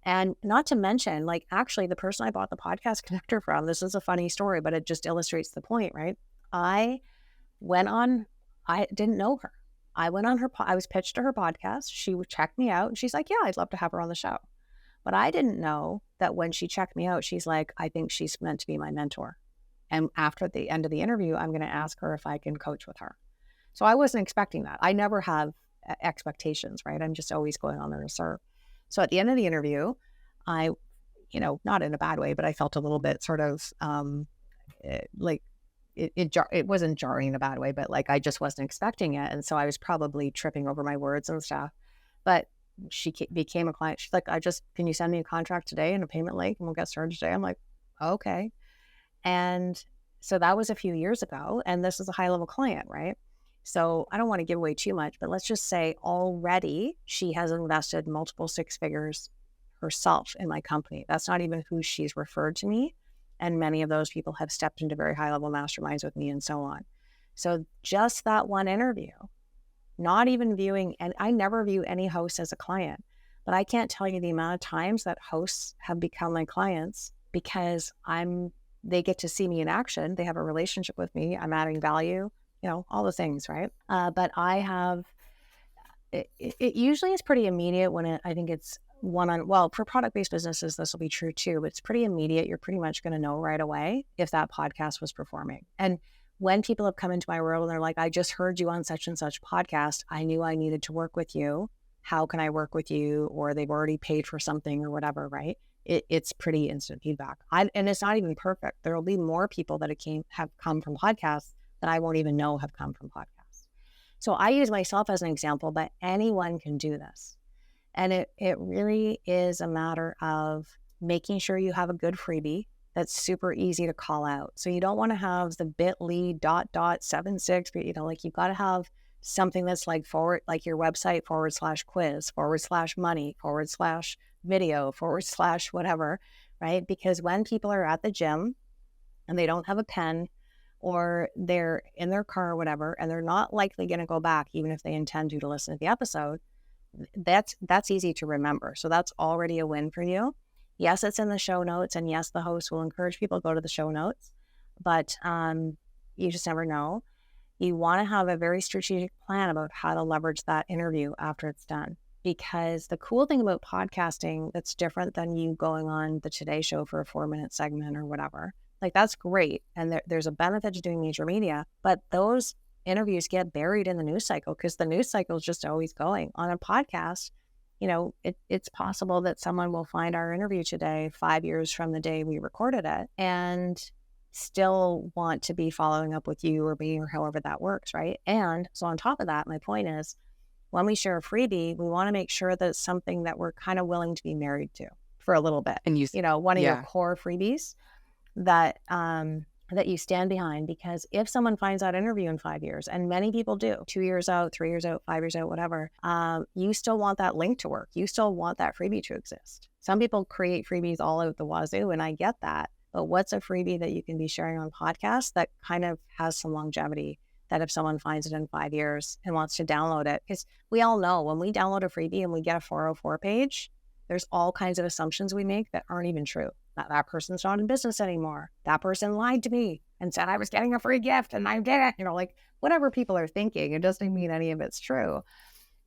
And not to mention, like, actually, the person I bought the podcast connector from, this is a funny story, but it just illustrates the point, right? I didn't know her. I went on I was pitched to her podcast. She would check me out and she's like, yeah, I'd love to have her on the show. But I didn't know that when she checked me out, she's like, I think she's meant to be my mentor. And after the end of the interview, I'm going to ask her if I can coach with her. So I wasn't expecting that. I never have expectations, right? I'm just always going on there to serve. So at the end of the interview, I, not in a bad way, but I felt a little bit sort of like it wasn't jarring in a bad way, but like I just wasn't expecting it. And so I was probably tripping over my words and stuff. But she became a client. She's like, can you send me a contract today and a payment link and we'll get started today? I'm like, okay. And so that was a few years ago. And this is a high level client, right? So I don't want to give away too much, but let's just say already she has invested multiple six figures herself in my company. That's not even who she's referred to me. And many of those people have stepped into very high level masterminds with me and so on. So just that one interview, not even viewing, and I never view any host as a client, but I can't tell you the amount of times that hosts have become my clients because they get to see me in action. They have a relationship with me. I'm adding value, all the things, right? But I have, it usually is pretty immediate when I think it's for product-based businesses, this will be true too, but it's pretty immediate. You're pretty much going to know right away if that podcast was performing. And when people have come into my world and they're like, I just heard you on such and such podcast, I knew I needed to work with you. How can I work with you? Or they've already paid for something or whatever, right? It's pretty instant feedback. And it's not even perfect. There will be more people that have come from podcasts that I won't even know have come from podcasts. So I use myself as an example, but anyone can do this. And it really is a matter of making sure you have a good freebie that's super easy to call out. So you don't want to have the bit.ly .76, like you've got to have something that's like your website /quiz /money /video /whatever, right? Because when people are at the gym and they don't have a pen or they're in their car or whatever, and they're not likely going to go back, even if they intend to listen to the episode, that's easy to remember. So that's already a win for you. Yes, it's in the show notes, and yes, the host will encourage people to go to the show notes, but you just never know. You want to have a very strategic plan about how to leverage that interview after it's done. Because the cool thing about podcasting that's different than you going on the Today Show for a 4-minute segment or whatever, like that's great. And there's a benefit to doing major media, but those interviews get buried in the news cycle because the news cycle is just always going. On a podcast, it's possible that someone will find our interview today 5 years from the day we recorded it and still want to be following up with you or me or however that works, right? And so on top of that, my point is when we share a freebie, we want to make sure that it's something that we're kind of willing to be married to for a little bit. And one of your core freebies that you stand behind, because if someone finds that interview in 5 years, and many people do, 2 years out, 3 years out, 5 years out, whatever, you still want that link to work. You still want that freebie to exist. Some people create freebies all out the wazoo, and I get that. But what's a freebie that you can be sharing on podcasts that kind of has some longevity, that if someone finds it in 5 years and wants to download it? Because we all know when we download a freebie and we get a 404 page, there's all kinds of assumptions we make that aren't even true. That person's not in business anymore. That person lied to me and said I was getting a free gift and I didn't. Like whatever people are thinking, it doesn't mean any of it's true.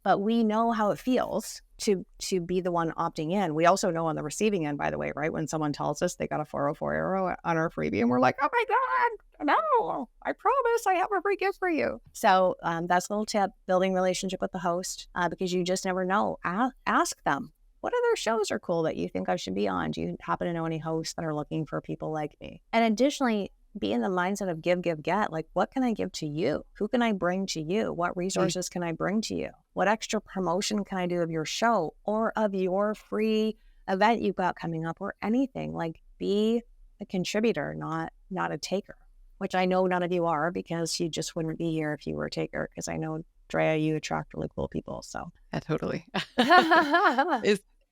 But we know how it feels to be the one opting in. We also know on the receiving end, by the way, right? When someone tells us they got a 404 euro on our freebie and we're like, oh my God, no, I promise I have a free gift for you. So that's a little tip, building relationship with the host, because you just never know. Ask them. What other shows are cool that you think I should be on? Do you happen to know any hosts that are looking for people like me? And additionally, be in the mindset of give, get. Like, what can I give to you? Who can I bring to you? What resources can I bring to you? What extra promotion can I do of your show or of your free event you've got coming up or anything? Like, be a contributor, not a taker, which I know none of you are, because you just wouldn't be here if you were a taker. Because I know, Drea, you attract really cool people. So yeah, totally.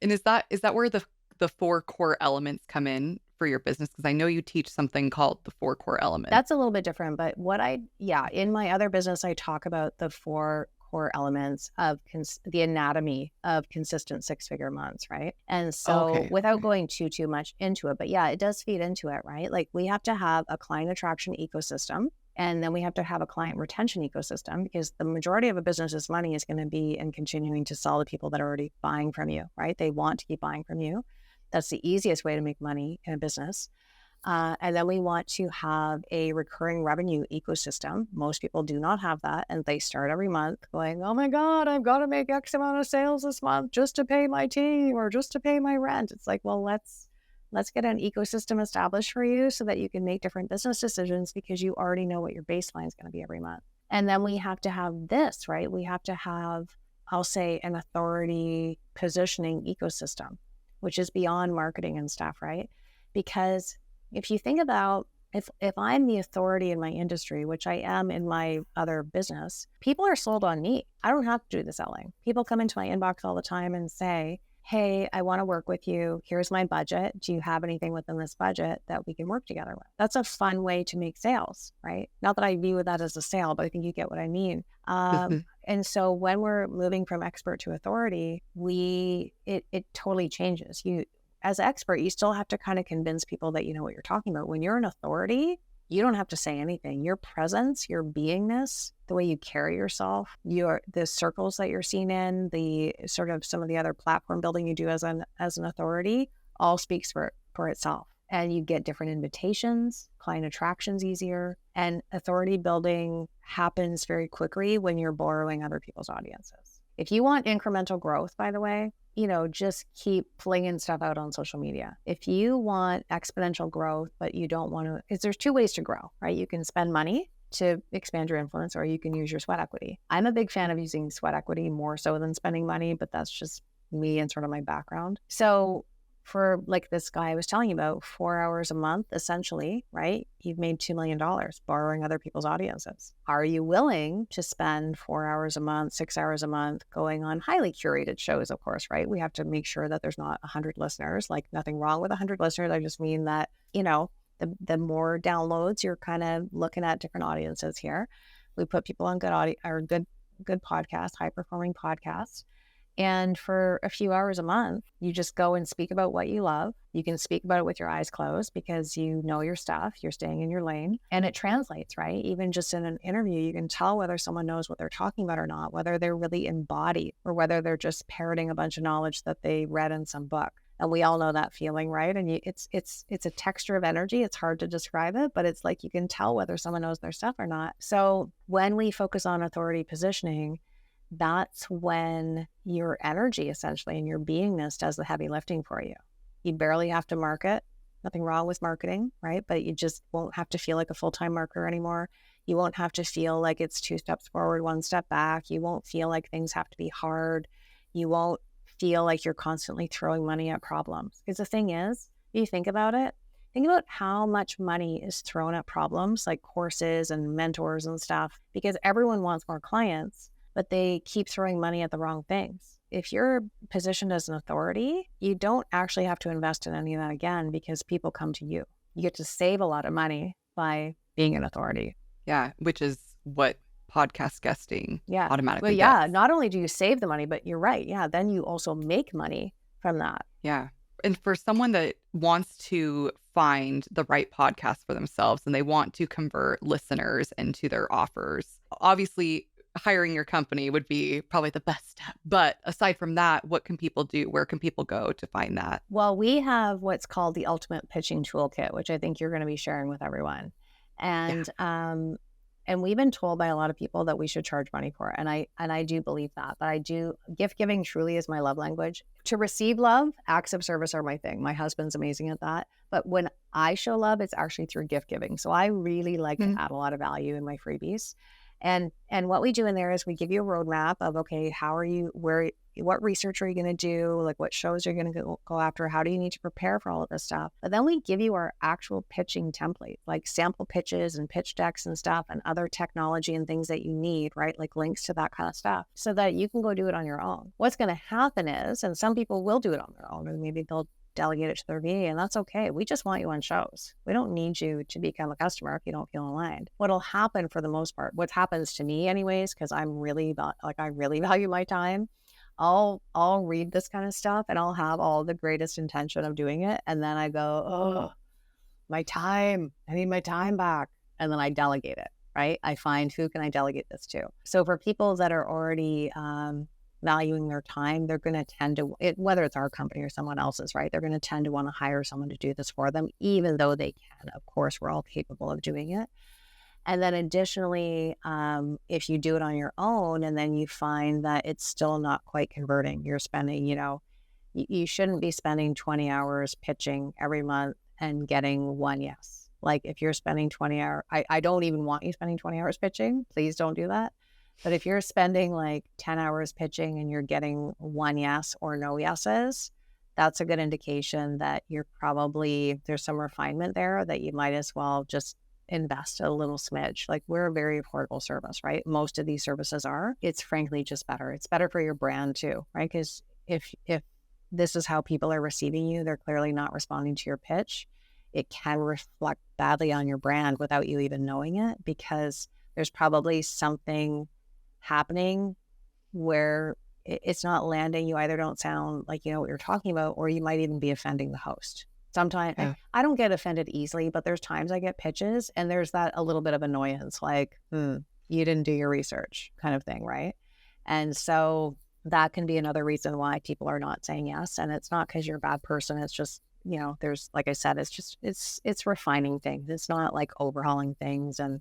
Is that where the 4 core elements come in for your business? Because I know you teach something called the 4 core elements. That's a little bit different, but in my other business, I talk about the 4 core elements of the anatomy of consistent 6-figure months, right? And so without going too much into it, but yeah, it does feed into it, right? Like we have to have a client attraction ecosystem. And then we have to have a client retention ecosystem, because the majority of a business's money is going to be in continuing to sell to people that are already buying from you, right? They want to keep buying from you. That's the easiest way to make money in a business. And then we want to have a recurring revenue ecosystem. Most people do not have that. And they start every month going, oh my God, I've got to make X amount of sales this month just to pay my team or just to pay my rent. It's like, well, let's get an ecosystem established for you so that you can make different business decisions because you already know what your baseline is going to be every month. And then we have to have this, right? We have to have, I'll say, an authority positioning ecosystem, which is beyond marketing and stuff, right? Because if you think about if I'm the authority in my industry, which I am in my other business, people are sold on me. I don't have to do the selling. People come into my inbox all the time and say, hey, I want to work with you. Here's my budget. Do you have anything within this budget that we can work together with? That's a fun way to make sales, right? Not that I view that as a sale, but I think you get what I mean. And so when we're moving from expert to authority, it totally changes. As an expert, you still have to kind of convince people that you know what you're talking about. When you're an authority, you don't have to say anything. Your presence, your beingness, the way you carry yourself, the circles that you're seen in, the sort of some of the other platform building you do as an authority, all speaks for itself. And you get different invitations, client attraction's easier, and authority building happens very quickly when you're borrowing other people's audiences. If you want incremental growth, by the way, just keep flinging stuff out on social media. If you want exponential growth, but you don't want to, because there's two ways to grow, right? You can spend money to expand your influence, or you can use your sweat equity. I'm a big fan of using sweat equity more so than spending money, but that's just me and sort of my background. So for like this guy I was telling you about, 4 hours a month, essentially, right? You've made $2 million borrowing other people's audiences. Are you willing to spend 4 hours a month, 6 hours a month going on highly curated shows, of course, right? We have to make sure that there's not 100 listeners, like nothing wrong with 100 listeners. I just mean that, the more downloads, you're kind of looking at different audiences here. We put people on good podcasts, high performing podcasts. And for a few hours a month, you just go and speak about what you love. You can speak about it with your eyes closed because you know your stuff, you're staying in your lane, and it translates, right? Even just in an interview, you can tell whether someone knows what they're talking about or not, whether they're really embodied or whether they're just parroting a bunch of knowledge that they read in some book. And we all know that feeling, right? And it's a texture of energy. It's hard to describe it, but it's like you can tell whether someone knows their stuff or not. So when we focus on authority positioning, that's when your energy essentially and your beingness does the heavy lifting for you. You barely have to market. Nothing wrong with marketing, right? But you just won't have to feel like a full-time marketer anymore. You won't have to feel like it's 2 steps forward, 1 step back. You won't feel like things have to be hard. You won't feel like you're constantly throwing money at problems. Because the thing is, if you think about it, think about how much money is thrown at problems like courses and mentors and stuff, because everyone wants more clients, but they keep throwing money at the wrong things. If you're positioned as an authority, you don't actually have to invest in any of that again because people come to you. You get to save a lot of money by being an authority. Yeah, which is what podcast guesting automatically Well, yeah, does. not only do you save the money, but you're right. Yeah, then you also make money from that. Yeah. And for someone that wants to find the right podcast for themselves and they want to convert listeners into their offers, obviously hiring your company would be probably the best step. But aside from that, what can people do? Where can people go to find that? Well, we have what's called the Ultimate Pitching Toolkit, which I think you're going to be sharing with everyone. And and we've been told by a lot of people that we should charge money for it. And I do believe that. But I do, gift giving truly is my love language. To receive love, acts of service are my thing. My husband's amazing at that. But when I show love, it's actually through gift giving. So I really like to add a lot of value in my freebies. And what we do in there is we give you a roadmap of, okay, what research are you going to do? Like what shows are you going to go after? How do you need to prepare for all of this stuff? But then we give you our actual pitching template, like sample pitches and pitch decks and stuff and other technology and things that you need, right? Like links to that kind of stuff so that you can go do it on your own. What's going to happen is, and some people will do it on their own, or maybe they'll delegate it to their VA, and that's okay. We just want you on shows. We don't need you to become a customer if you don't feel aligned. What'll happen for the most part, what happens to me anyways, because I really value my time, I'll read this kind of stuff and I'll have all the greatest intention of doing it. And then I go, oh, my time, I need my time back. And then I delegate it, right? I find who can I delegate this to? So for people that are already valuing their time, they're going to tend to, whether it's our company or someone else's, right? They're going to tend to want to hire someone to do this for them, even though they can. Of course, we're all capable of doing it. And then additionally, if you do it on your own and then you find that it's still not quite converting, you're spending, you shouldn't be spending 20 hours pitching every month and getting one yes. Like if you're spending 20 hours, I don't even want you spending 20 hours pitching. Please don't do that. But if you're spending like 10 hours pitching and you're getting one yes or no yeses, that's a good indication that there's some refinement there that you might as well just invest a little smidge. Like we're a very affordable service, right? Most of these services are. It's frankly just better. It's better for your brand too, right? Because if this is how people are receiving you, they're clearly not responding to your pitch. It can reflect badly on your brand without you even knowing it, because there's probably something happening where it's not landing. You either don't sound like you know what you're talking about, or you might even be offending the host. Sometimes I don't get offended easily, but there's times I get pitches and there's that a little bit of annoyance, like, you didn't do your research kind of thing, right? And so that can be another reason why people are not saying yes. And it's not because you're a bad person. It's just, there's, like I said, it's refining things. It's not like overhauling things, and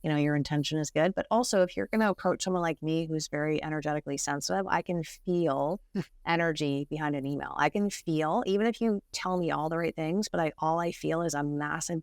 your intention is good. But also, if you're going to approach someone like me who's very energetically sensitive, I can feel energy behind an email. I can feel, even if you tell me all the right things, but all I feel is a massive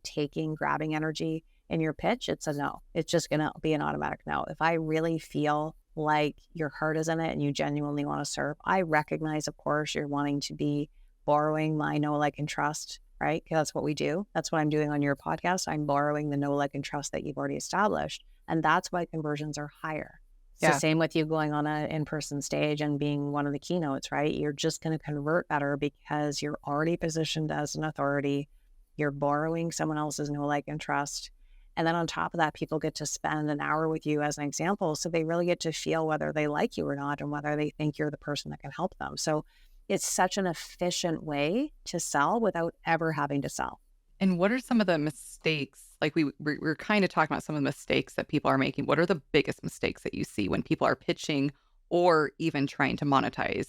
grabbing energy in your pitch. It's a no. It's just going to be an automatic no. If I really feel like your heart is in it and you genuinely want to serve, I recognize, of course, you're wanting to be borrowing my know, like, and trust, right? Because that's what we do. That's what I'm doing on your podcast. I'm borrowing the know, like, and trust that you've already established. And that's why conversions are higher. It's the same with you going on an in-person stage and being one of the keynotes, right? You're just going to convert better because you're already positioned as an authority. You're borrowing someone else's know, like, and trust. And then on top of that, people get to spend an hour with you as an example. So they really get to feel whether they like you or not, and whether they think you're the person that can help them. So it's such an efficient way to sell without ever having to sell. And what are some of the mistakes? Like we're kind of talking about some of the mistakes that people are making. What are the biggest mistakes that you see when people are pitching or even trying to monetize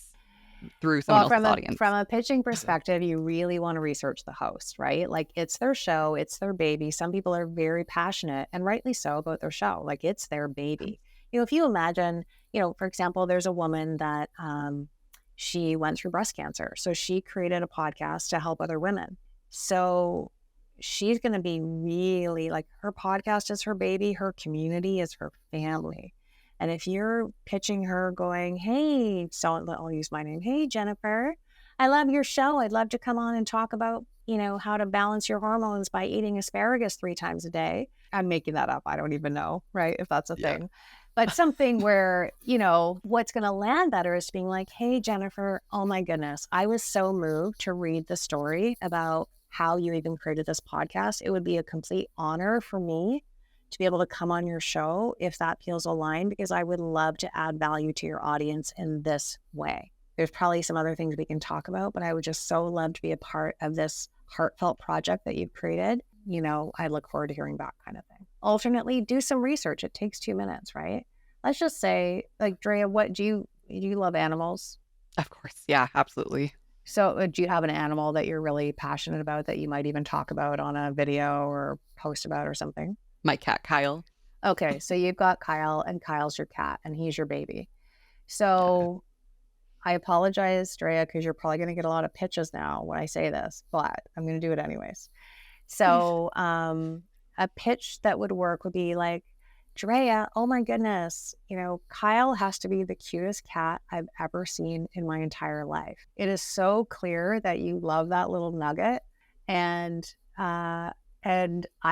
through someone else's audience? From a pitching perspective, you really want to research the host, right? Like it's their show, it's their baby. Some people are very passionate, and rightly so, about their show. Like it's their baby. If you imagine, for example, there's a woman that she went through breast cancer. So she created a podcast to help other women. So she's going to be really like, her podcast is her baby, her community is her family. And if you're pitching her going, hey, so I'll use my name. Hey, Jennifer, I love your show. I'd love to come on and talk about, how to balance your hormones by eating asparagus 3 times a day. I'm making that up. I don't even know, right? If that's a thing. But something where, what's going to land better is being like, hey, Jennifer, oh my goodness, I was so moved to read the story about how you even created this podcast. It would be a complete honor for me to be able to come on your show if that feels aligned, because I would love to add value to your audience in this way. There's probably some other things we can talk about, but I would just so love to be a part of this heartfelt project that you've created. I look forward to hearing back, kind of thing. Alternately, do some research. It takes 2 minutes, right? Let's just say, like, Drea, do you love animals? Of course. Yeah, absolutely. So do you have an animal that you're really passionate about that you might even talk about on a video or post about or something? My cat, Kyle. Okay, so you've got Kyle, and Kyle's your cat, and he's your baby. So I apologize, Drea, because you're probably going to get a lot of pitches now when I say this, but I'm going to do it anyways. So a pitch that would work would be like, Drea, oh my goodness, Kyle has to be the cutest cat I've ever seen in my entire life. It is so clear that you love that little nugget, and I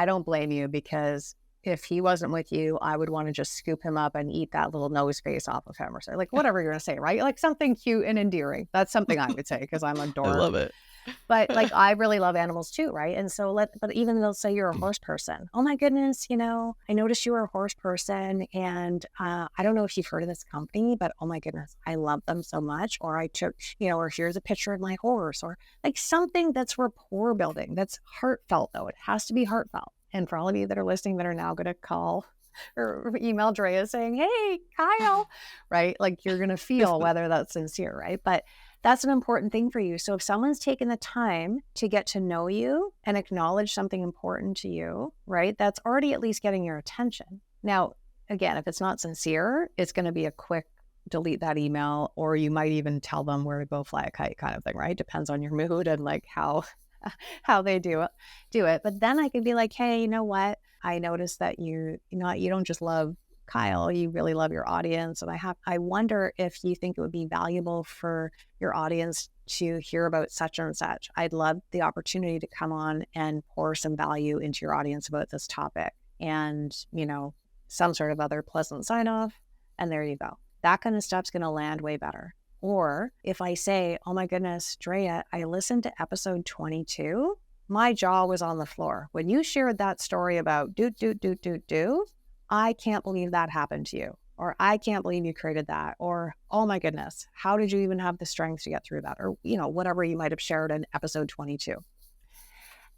don't blame you, because if he wasn't with you, I would want to just scoop him up and eat that little nose face off of him, or say, like, whatever you're going to say, right? Like something cute and endearing. That's something I would say, because I'm a dork. I love it. But like, I really love animals too, right? And so but even they'll say you're a horse person. Oh my goodness, I noticed you were a horse person, and I don't know if you've heard of this company, but oh my goodness, I love them so much. Or I took, or here's a picture of my horse, or like something that's rapport building, that's heartfelt though. It has to be heartfelt. And for all of you that are listening that are now going to call or email Drea saying, hey, Kyle, right? Like you're going to feel whether that's sincere, right? But that's an important thing for you. So if someone's taken the time to get to know you and acknowledge something important to you, right? That's already at least getting your attention. Now, again, if it's not sincere, it's going to be a quick delete that email, or you might even tell them where to go fly a kite kind of thing, right? Depends on your mood and like how they do it. But then I could be like, hey, you know what? I noticed that you don't just love Kyle, you really love your audience. And I wonder if you think it would be valuable for your audience to hear about such and such. I'd love the opportunity to come on and pour some value into your audience about this topic, and, some sort of other pleasant sign off. And there you go. That kind of stuff's going to land way better. Or if I say, oh my goodness, Drea, I listened to episode 22. My jaw was on the floor. When you shared that story about I can't believe that happened to you. Or I can't believe you created that. Or, oh my goodness, how did you even have the strength to get through that? Or, whatever you might have shared in episode 22.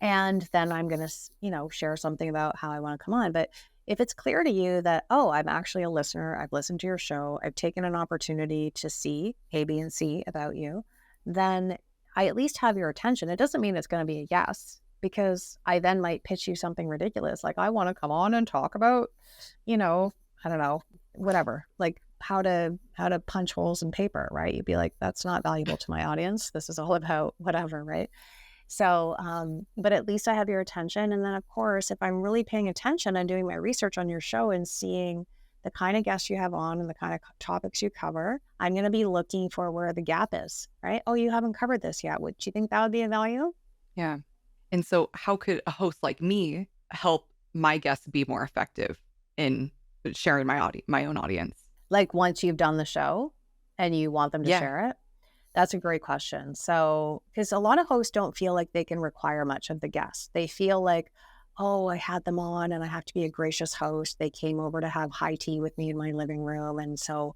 And then I'm going to, share something about how I want to come on. But if it's clear to you that, oh, I'm actually a listener, I've listened to your show, I've taken an opportunity to see A, B, and C about you, then I at least have your attention. It doesn't mean it's going to be a yes, because I then might pitch you something ridiculous. Like, I want to come on and talk about, I don't know, whatever, like how to punch holes in paper, right? You'd be like, that's not valuable to my audience. This is all about whatever, right? So, but at least I have your attention. And then of course, if I'm really paying attention and doing my research on your show and seeing the kind of guests you have on and the kind of topics you cover, I'm going to be looking for where the gap is, right? Oh, you haven't covered this yet. Would you think that would be a value? Yeah. And so how could a host like me help my guests be more effective in sharing my own audience? Like once you've done the show and you want them to Yeah. share it? That's a great question. So, because a lot of hosts don't feel like they can require much of the guests. They feel like, oh, I had them on and I have to be a gracious host. They came over to have high tea with me in my living room. And so,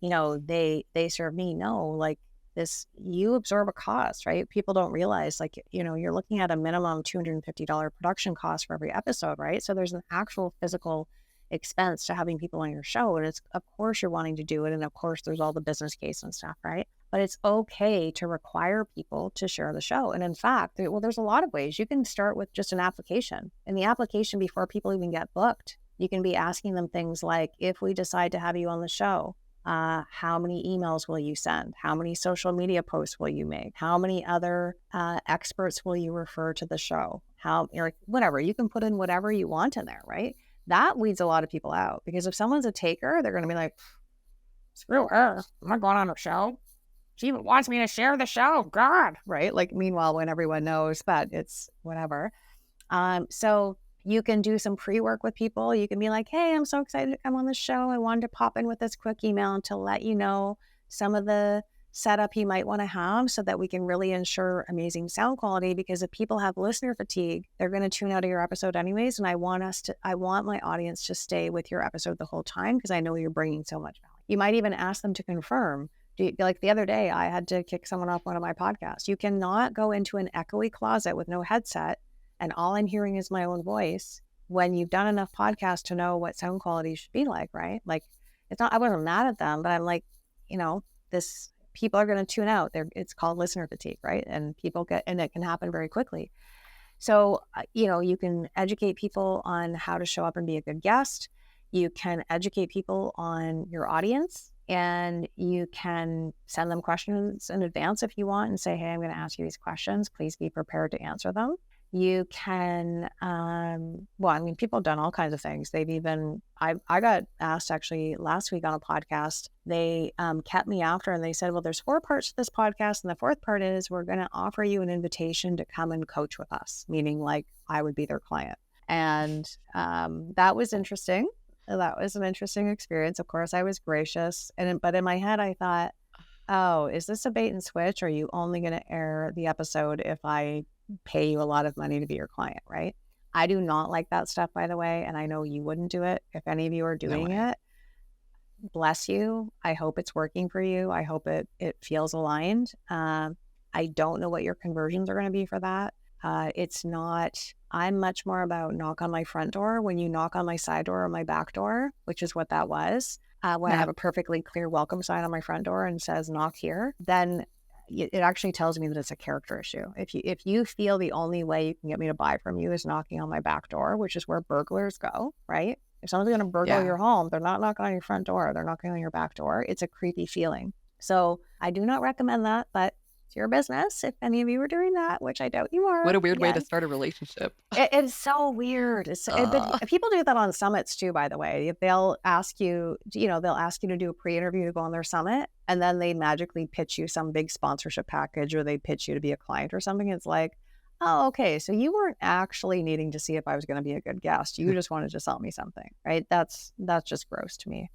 they serve me. No, like this, you absorb a cost, right? People don't realize, like, you're looking at a minimum $250 production cost for every episode, right? So there's an actual physical expense to having people on your show. And it's, of course, you're wanting to do it. And of course, there's all the business case and stuff, right? But it's okay to require people to share the show. And in fact, there's a lot of ways. You can start with just an application. In the application, before people even get booked, you can be asking them things like, if we decide to have you on the show, how many emails will you send? How many social media posts will you make? How many other experts will you refer to the show? Whatever. You can put in whatever you want in there, right? That weeds a lot of people out, because if someone's a taker, they're going to be like, screw her. I'm not going on her show. She even wants me to share the show. God, right? Like, meanwhile, when everyone knows that it's whatever. So you can do some pre-work with people. You can be like, hey, I'm so excited to come on the show. I wanted to pop in with this quick email to let you know some of the setup you might want to have so that we can really ensure amazing sound quality. Because if people have listener fatigue, they're going to tune out of your episode anyways. And I want my audience to stay with your episode the whole time, because I know you're bringing so much value. You might even ask them to confirm. Like the other day, I had to kick someone off one of my podcasts. You cannot go into an echoey closet with no headset and all I'm hearing is my own voice when you've done enough podcasts to know what sound quality should be like, right? Like, it's not, I wasn't mad at them, but I'm like, people are going to tune out. It's called listener fatigue, right? And and it can happen very quickly. So, you can educate people on how to show up and be a good guest. You can educate people on your audience, and you can send them questions in advance if you want and say, hey, I'm going to ask you these questions. Please be prepared to answer them. You can, people have done all kinds of things. I got asked actually last week on a podcast, they kept me after and they said, well, there's 4 parts to this podcast. And the 4th part is we're going to offer you an invitation to come and coach with us, meaning like I would be their client. And that was interesting. That was an interesting experience. Of course, I was gracious. But in my head, I thought, oh, is this a bait and switch? Or are you only going to air the episode if I pay you a lot of money to be your client, right? I do not like that stuff, by the way. And I know you wouldn't do it. If any of you are doing it, bless you. I hope it's working for you. I hope it feels aligned. I don't know what your conversions are going to be for that. It's not I'm much more about knock on my front door. When you knock on my side door or my back door, which is what that was, when I Yeah. have a perfectly clear welcome sign on my front door and says knock here, then it actually tells me that it's a character issue. If you feel the only way you can get me to buy from you is knocking on my back door, which is where burglars go, right? If someone's going to burgle Yeah. your home, they're not knocking on your front door, they're knocking on your back door. It's a creepy feeling. So I do not recommend that, but it's your business. If any of you are doing that, which I doubt you What are, a weird way to again, start a relationship. it's so weird. But Ugh. people do that on summits too, by the way. They'll ask you, they'll ask you to do a pre-interview to go on their summit, and then they magically pitch you some big sponsorship package, or they pitch you to be a client or something. It's like, oh, okay, so you weren't actually needing to see if I was going to be a good guest. You just wanted to sell me something, right? That's just gross to me.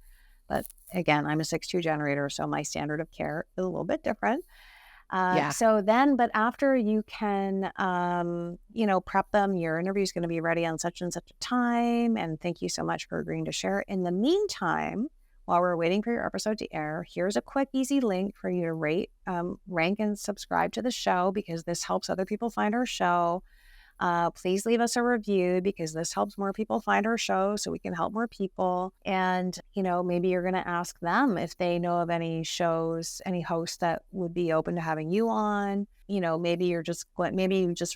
But again, I'm a 6-2 generator, so my standard of care is a little bit different. Yeah. But after you can, prep them, your interview is going to be ready on such and such a time. And thank you so much for agreeing to share. In the meantime, while we're waiting for your episode to air, here's a quick, easy link for you to rate, rank, and subscribe to the show, because this helps other people find our show. Please leave us a review, because this helps more people find our show so we can help more people. And, maybe you're going to ask them if they know of any shows, any hosts that would be open to having you on. Maybe you just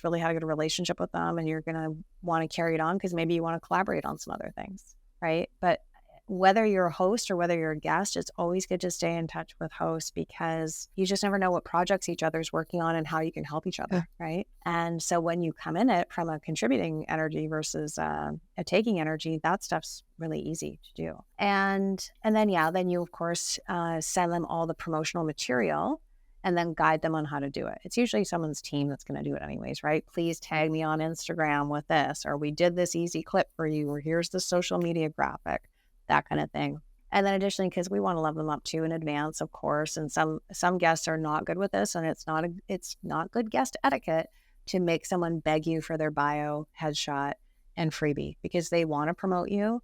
really had a good relationship with them and you're going to want to carry it on because maybe you want to collaborate on some other things, right? But whether you're a host or whether you're a guest, it's always good to stay in touch with hosts, because you just never know what projects each other's working on and how you can help each other, right? And so when you come in it from a contributing energy versus a taking energy, that stuff's really easy to do. And then you, of course, send them all the promotional material and then guide them on how to do it. It's usually someone's team that's going to do it anyways, right? Please tag me on Instagram with this, or we did this easy clip for you, or here's the social media graphic, that kind of thing. And then additionally, because we want to level them up too in advance, of course, and some guests are not good with this, and it's not good guest etiquette to make someone beg you for their bio, headshot, and freebie, because they want to promote you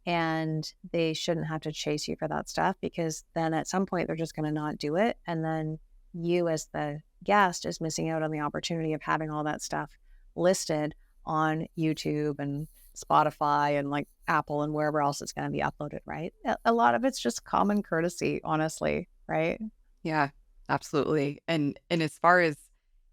and they shouldn't have to chase you for that stuff, because then at some point they're just going to not do it. And then you as the guest is missing out on the opportunity of having all that stuff listed on YouTube and Spotify and like Apple and wherever else it's going to be uploaded, right? A lot of it's just common courtesy, honestly, right? Yeah, absolutely. And as far as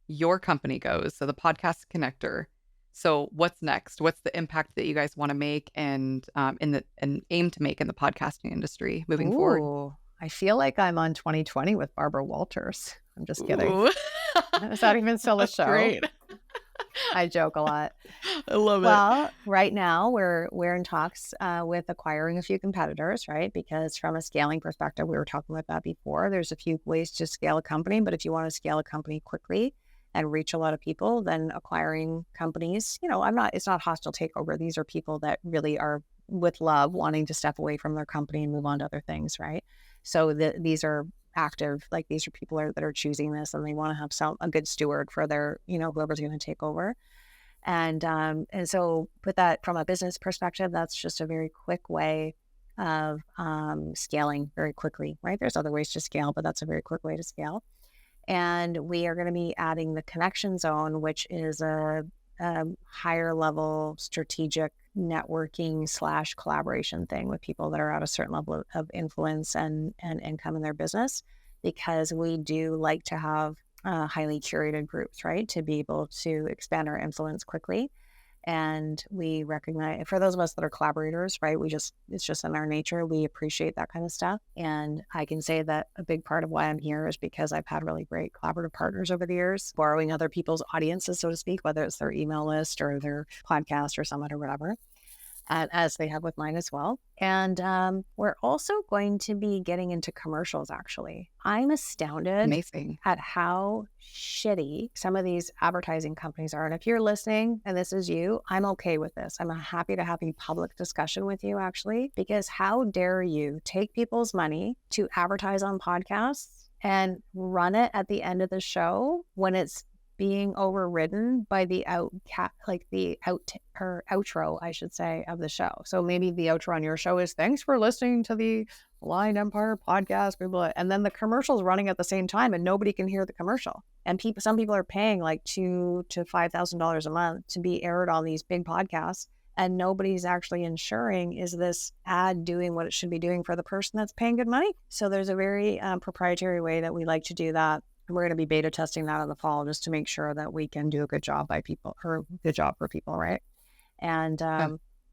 your company goes, so the podcast connector. So what's next? What's the impact that you guys want to make and aim to make in the podcasting industry moving forward? Ooh, I feel like I'm on 2020 with Barbara Walters. I'm just kidding. Ooh. Is that even still a show? Great. I joke a lot. I love it. Well, right now we're in talks with acquiring a few competitors, right? Because from a scaling perspective, we were talking about that before. There's a few ways to scale a company, but if you want to scale a company quickly and reach a lot of people, then acquiring companies, it's not hostile takeover. These are people that really are with love, wanting to step away from their company and move on to other things, right? So these are active, like these are people that are choosing this, and they want to have a good steward for their, whoever's going to take over. And so put that from a business perspective, that's just a very quick way of scaling very quickly, right? There's other ways to scale, but that's a very quick way to scale. And we are going to be adding the connection zone, which is a higher level strategic networking / collaboration thing with people that are at a certain level of influence and income in their business, because we do like to have highly curated groups, right, to be able to expand our influence quickly. And we recognize, for those of us that are collaborators, right, it's just in our nature. We appreciate that kind of stuff. And I can say that a big part of why I'm here is because I've had really great collaborative partners over the years, borrowing other people's audiences, so to speak, whether it's their email list or their podcast or summit or whatever, as they have with mine as well. And we're also going to be getting into commercials, actually. I'm astounded Amazing. at how shitty some of these advertising companies are. And if you're listening and this is you, I'm okay with this. I'm happy to have a public discussion with you, actually, because how dare you take people's money to advertise on podcasts and run it at the end of the show when it's being overridden by the outro, I should say, of the show. So maybe the outro on your show is, thanks for listening to the Aligned Empire podcast, blah, blah. And then the commercial's running at the same time and nobody can hear the commercial. And some people are paying like $2,000 to $5,000 a month to be aired on these big podcasts. And nobody's actually ensuring, is this ad doing what it should be doing for the person that's paying good money? So there's a very proprietary way that we like to do that. And we're going to be beta testing that in the fall just to make sure that we can do a good job by people, or good job for people, right? And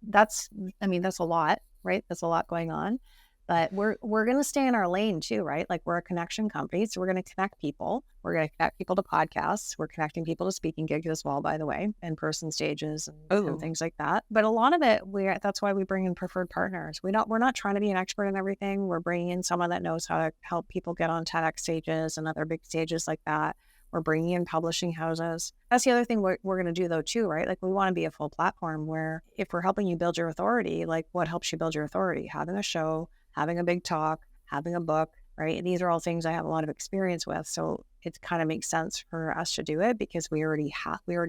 that's a lot, right? That's a lot going on. But we're going to stay in our lane too, right? Like we're a connection company. So we're going to connect people. We're going to connect people to podcasts. We're connecting people to speaking gigs as well, by the way, in-person stages and things like that. But a lot of it, that's why we bring in preferred partners. We're not trying to be an expert in everything. We're bringing in someone that knows how to help people get on TEDx stages and other big stages like that. We're bringing in publishing houses. That's the other thing we're going to do though too, right? Like we want to be a full platform where if we're helping you build your authority, like what helps you build your authority? Having a show, having a big talk, having a book, right? And these are all things I have a lot of experience with. So it kind of makes sense for us to do it because we already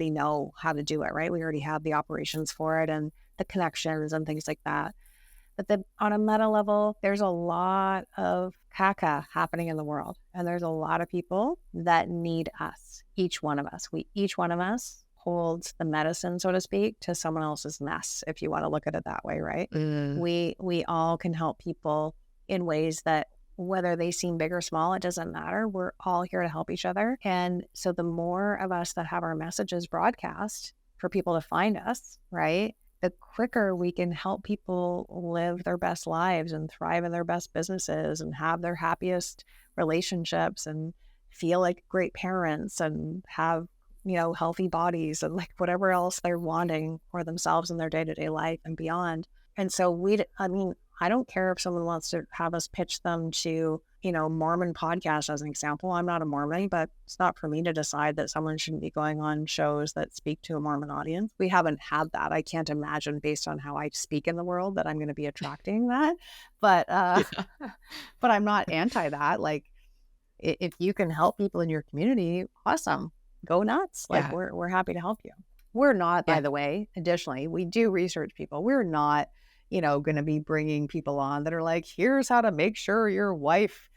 know how to do it, right? We already have the operations for it and the connections and things like that. But on a meta level, there's a lot of caca happening in the world. And there's a lot of people that need us, each one of us. Each one of us holds the medicine, so to speak, to someone else's mess, if you want to look at it that way, right? We all can help people in ways that, whether they seem big or small, it doesn't matter. We're all here to help each other. And so the more of us that have our messages broadcast for people to find us, right, the quicker we can help people live their best lives and thrive in their best businesses and have their happiest relationships and feel like great parents and have, healthy bodies and like whatever else they're wanting for themselves in their day-to-day life and beyond. And so I don't care if someone wants to have us pitch them to, Mormon podcast as an example. I'm not a Mormon, but it's not for me to decide that someone shouldn't be going on shows that speak to a Mormon audience. We haven't had that. I can't imagine, based on how I speak in the world, that I'm going to be attracting that. But but I'm not anti that. Like if you can help people in your community, awesome. Go nuts. Like we're happy to help you. We're not, by the way, additionally, we do research people. We're not, going to be bringing people on that are like, here's how to make sure your wife,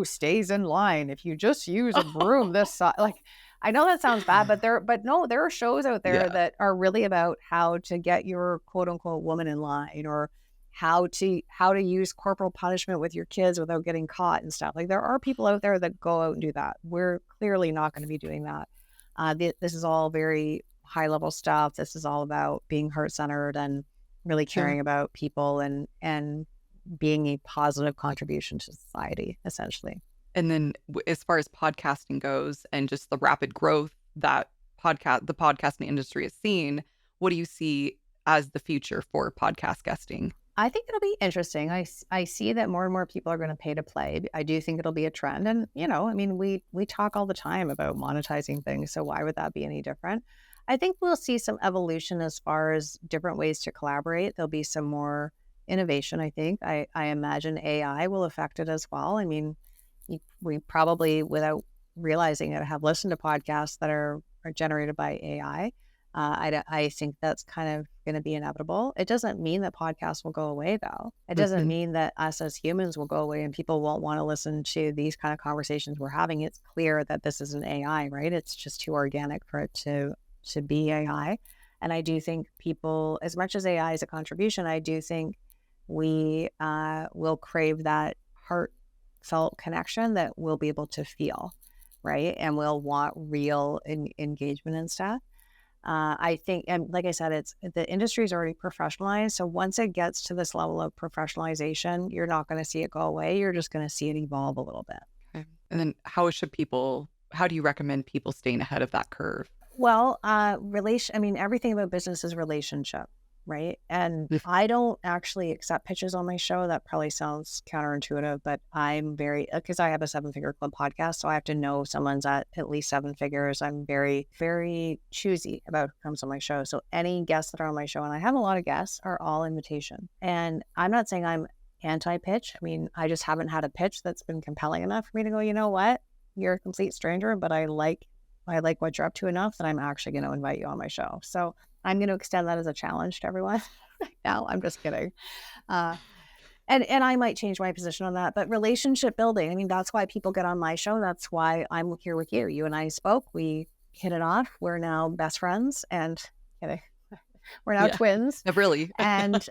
stays in line. If you just use a broom this size, like, I know that sounds bad, but there are shows out there that are really about how to get your quote unquote woman in line, or how to use corporal punishment with your kids without getting caught and stuff. Like there are people out there that go out and do that. We're clearly not going to be doing that. This is all very high level stuff. This is all about being heart centered and really caring about people and being a positive contribution to society, essentially. And then as far as podcasting goes and just the rapid growth that the podcasting industry has seen, what do you see as the future for podcast guesting? I think it'll be interesting. I see that more and more people are going to pay to play. I do think it'll be a trend. And, we talk all the time about monetizing things. So why would that be any different? I think we'll see some evolution as far as different ways to collaborate. There'll be some more innovation, I think. I imagine AI will affect it as well. We probably, without realizing it, have listened to podcasts that are generated by AI. I think that's kind of going to be inevitable. It doesn't mean that podcasts will go away, though. It doesn't mean that us as humans will go away and people won't want to listen to these kind of conversations we're having. It's clear that this is an AI, right? It's just too organic for it to be AI. And I do think people, as much as AI is a contribution, I do think we will crave that heartfelt connection that we'll be able to feel, right? And we'll want real engagement and stuff. I think, and like I said, the industry is already professionalized. So once it gets to this level of professionalization, you're not going to see it go away. You're just going to see it evolve a little bit. Okay. And then how do you recommend people staying ahead of that curve? Well, everything about business is relationship, right? And I don't actually accept pitches on my show. That probably sounds counterintuitive, but I'm because I have a 7-figure club podcast, so I have to know someone's at least 7 figures. I'm very, very choosy about who comes on my show. So any guests that are on my show, and I have a lot of guests, are all invitation. And I'm not saying I'm anti-pitch. I just haven't had a pitch that's been compelling enough for me to go, you know what? You're a complete stranger, but I like what you're up to enough that I'm actually going to invite you on my show. So I'm going to extend that as a challenge to everyone right now. I'm just kidding. And I might change my position on that, but relationship building, I mean, that's why people get on my show. That's why I'm here with you. You and I spoke, we hit it off. We're now best friends and kidding. We're now Yeah, twins. really. And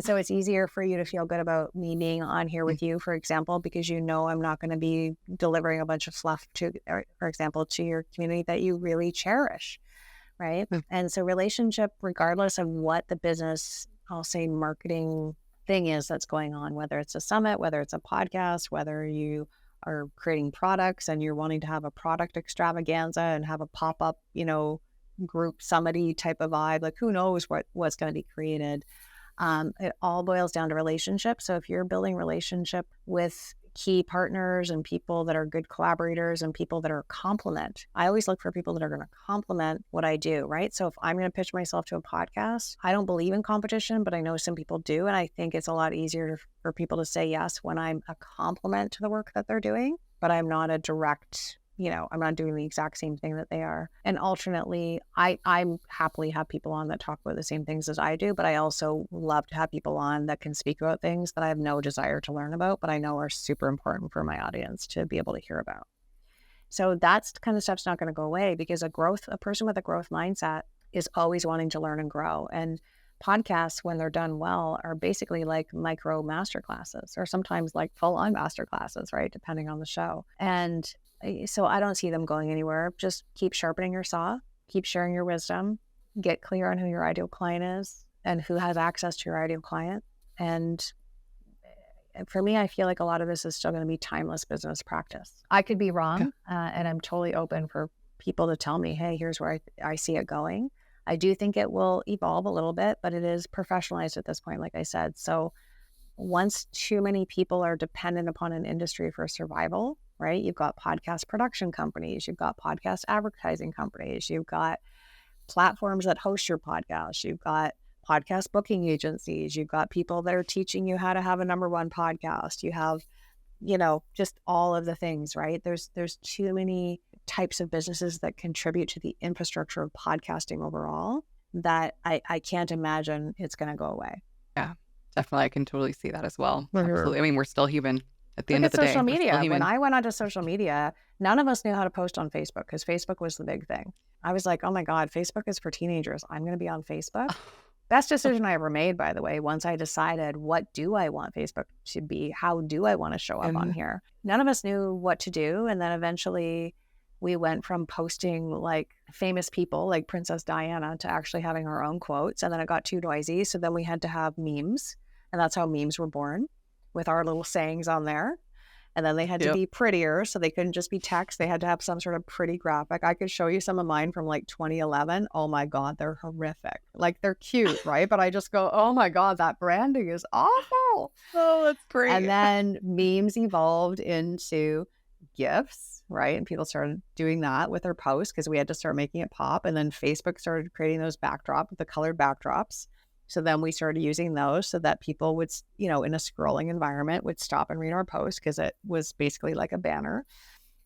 so it's easier for you to feel good about me being on here with you, for example, because you know I'm not going to be delivering a bunch of fluff to, or, for example, to your community that you really cherish, right? Mm. And so relationship, regardless of what the business, I'll say marketing thing is that's going on, whether it's a summit, whether it's a podcast, whether you are creating products and you're wanting to have a product extravaganza and have a pop-up, group summity type of vibe, like who knows what's going to be created. It all boils down to relationship. So if you're building relationship with key partners and people that are good collaborators and people that are complement, I always look for people that are going to complement what I do, right? So if I'm going to pitch myself to a podcast, I don't believe in competition, but I know some people do. And I think it's a lot easier for people to say yes when I'm a complement to the work that they're doing, but I'm not a direct, I'm not doing the exact same thing that they are. And alternately, I happily have people on that talk about the same things as I do, but I also love to have people on that can speak about things that I have no desire to learn about, but I know are super important for my audience to be able to hear about. So that's kind of stuff's not going to go away because a person with a growth mindset is always wanting to learn and grow. And podcasts, when they're done well, are basically like micro masterclasses or sometimes like full-on masterclasses, right? Depending on the show. And so I don't see them going anywhere. Just keep sharpening your saw, keep sharing your wisdom, get clear on who your ideal client is and who has access to your ideal client. And for me, I feel like a lot of this is still going to be timeless business practice. I could be wrong, and I'm totally open for people to tell me, hey, here's where I see it going. I do think it will evolve a little bit, but it is professionalized at this point, like I said. So once too many people are dependent upon an industry for survival, right? You've got podcast production companies, you've got podcast advertising companies, you've got platforms that host your podcast, you've got podcast booking agencies, you've got people that are teaching you how to have a number one podcast, you have, just all of the things, right? There's too many types of businesses that contribute to the infrastructure of podcasting overall that I can't imagine it's going to go away. Yeah, definitely. I can totally see that as well. Absolutely. I mean, we're still human at the end of the social day. Media. When I went onto social media, none of us knew how to post on Facebook because Facebook was the big thing. I was like, oh my God, Facebook is for teenagers. I'm going to be on Facebook. Best decision I ever made, by the way, once I decided what do I want Facebook to be? How do I want to show up on here? None of us knew what to do. And then eventually we went from posting like famous people like Princess Diana to actually having our own quotes. And then it got too noisy. So then we had to have memes. And that's how memes were born, with our little sayings on there. And then they had to be prettier. So they couldn't just be text. They had to have some sort of pretty graphic. I could show you some of mine from like 2011. Oh my God, they're horrific. Like they're cute, right? But I just go, oh my God, that branding is awful. Oh, that's great. And then memes evolved into GIFs, right? And people started doing that with their posts because we had to start making it pop. And then Facebook started creating those the colored backdrops. So then we started using those so that people would, in a scrolling environment would stop and read our post because it was basically like a banner.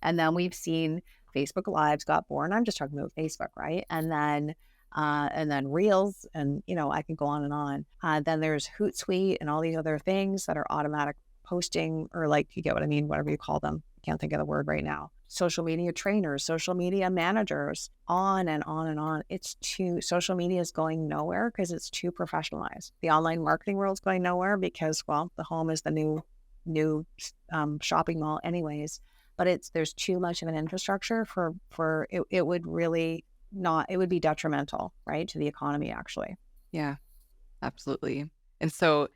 And then we've seen Facebook Lives got born. I'm just talking about Facebook, right? And then Reels and, I can go on and on. Then there's Hootsuite and all these other things that are automatic posting or like, you get what I mean, whatever you call them. Can't think of the word right now. Social media trainers, social media managers, on and on and on. Social media is going nowhere because it's too professionalized. The online marketing world is going nowhere because, well, the home is the new shopping mall anyways. But there's too much of an infrastructure for it would really not, it would be detrimental, right, to the economy actually. Yeah, absolutely. And so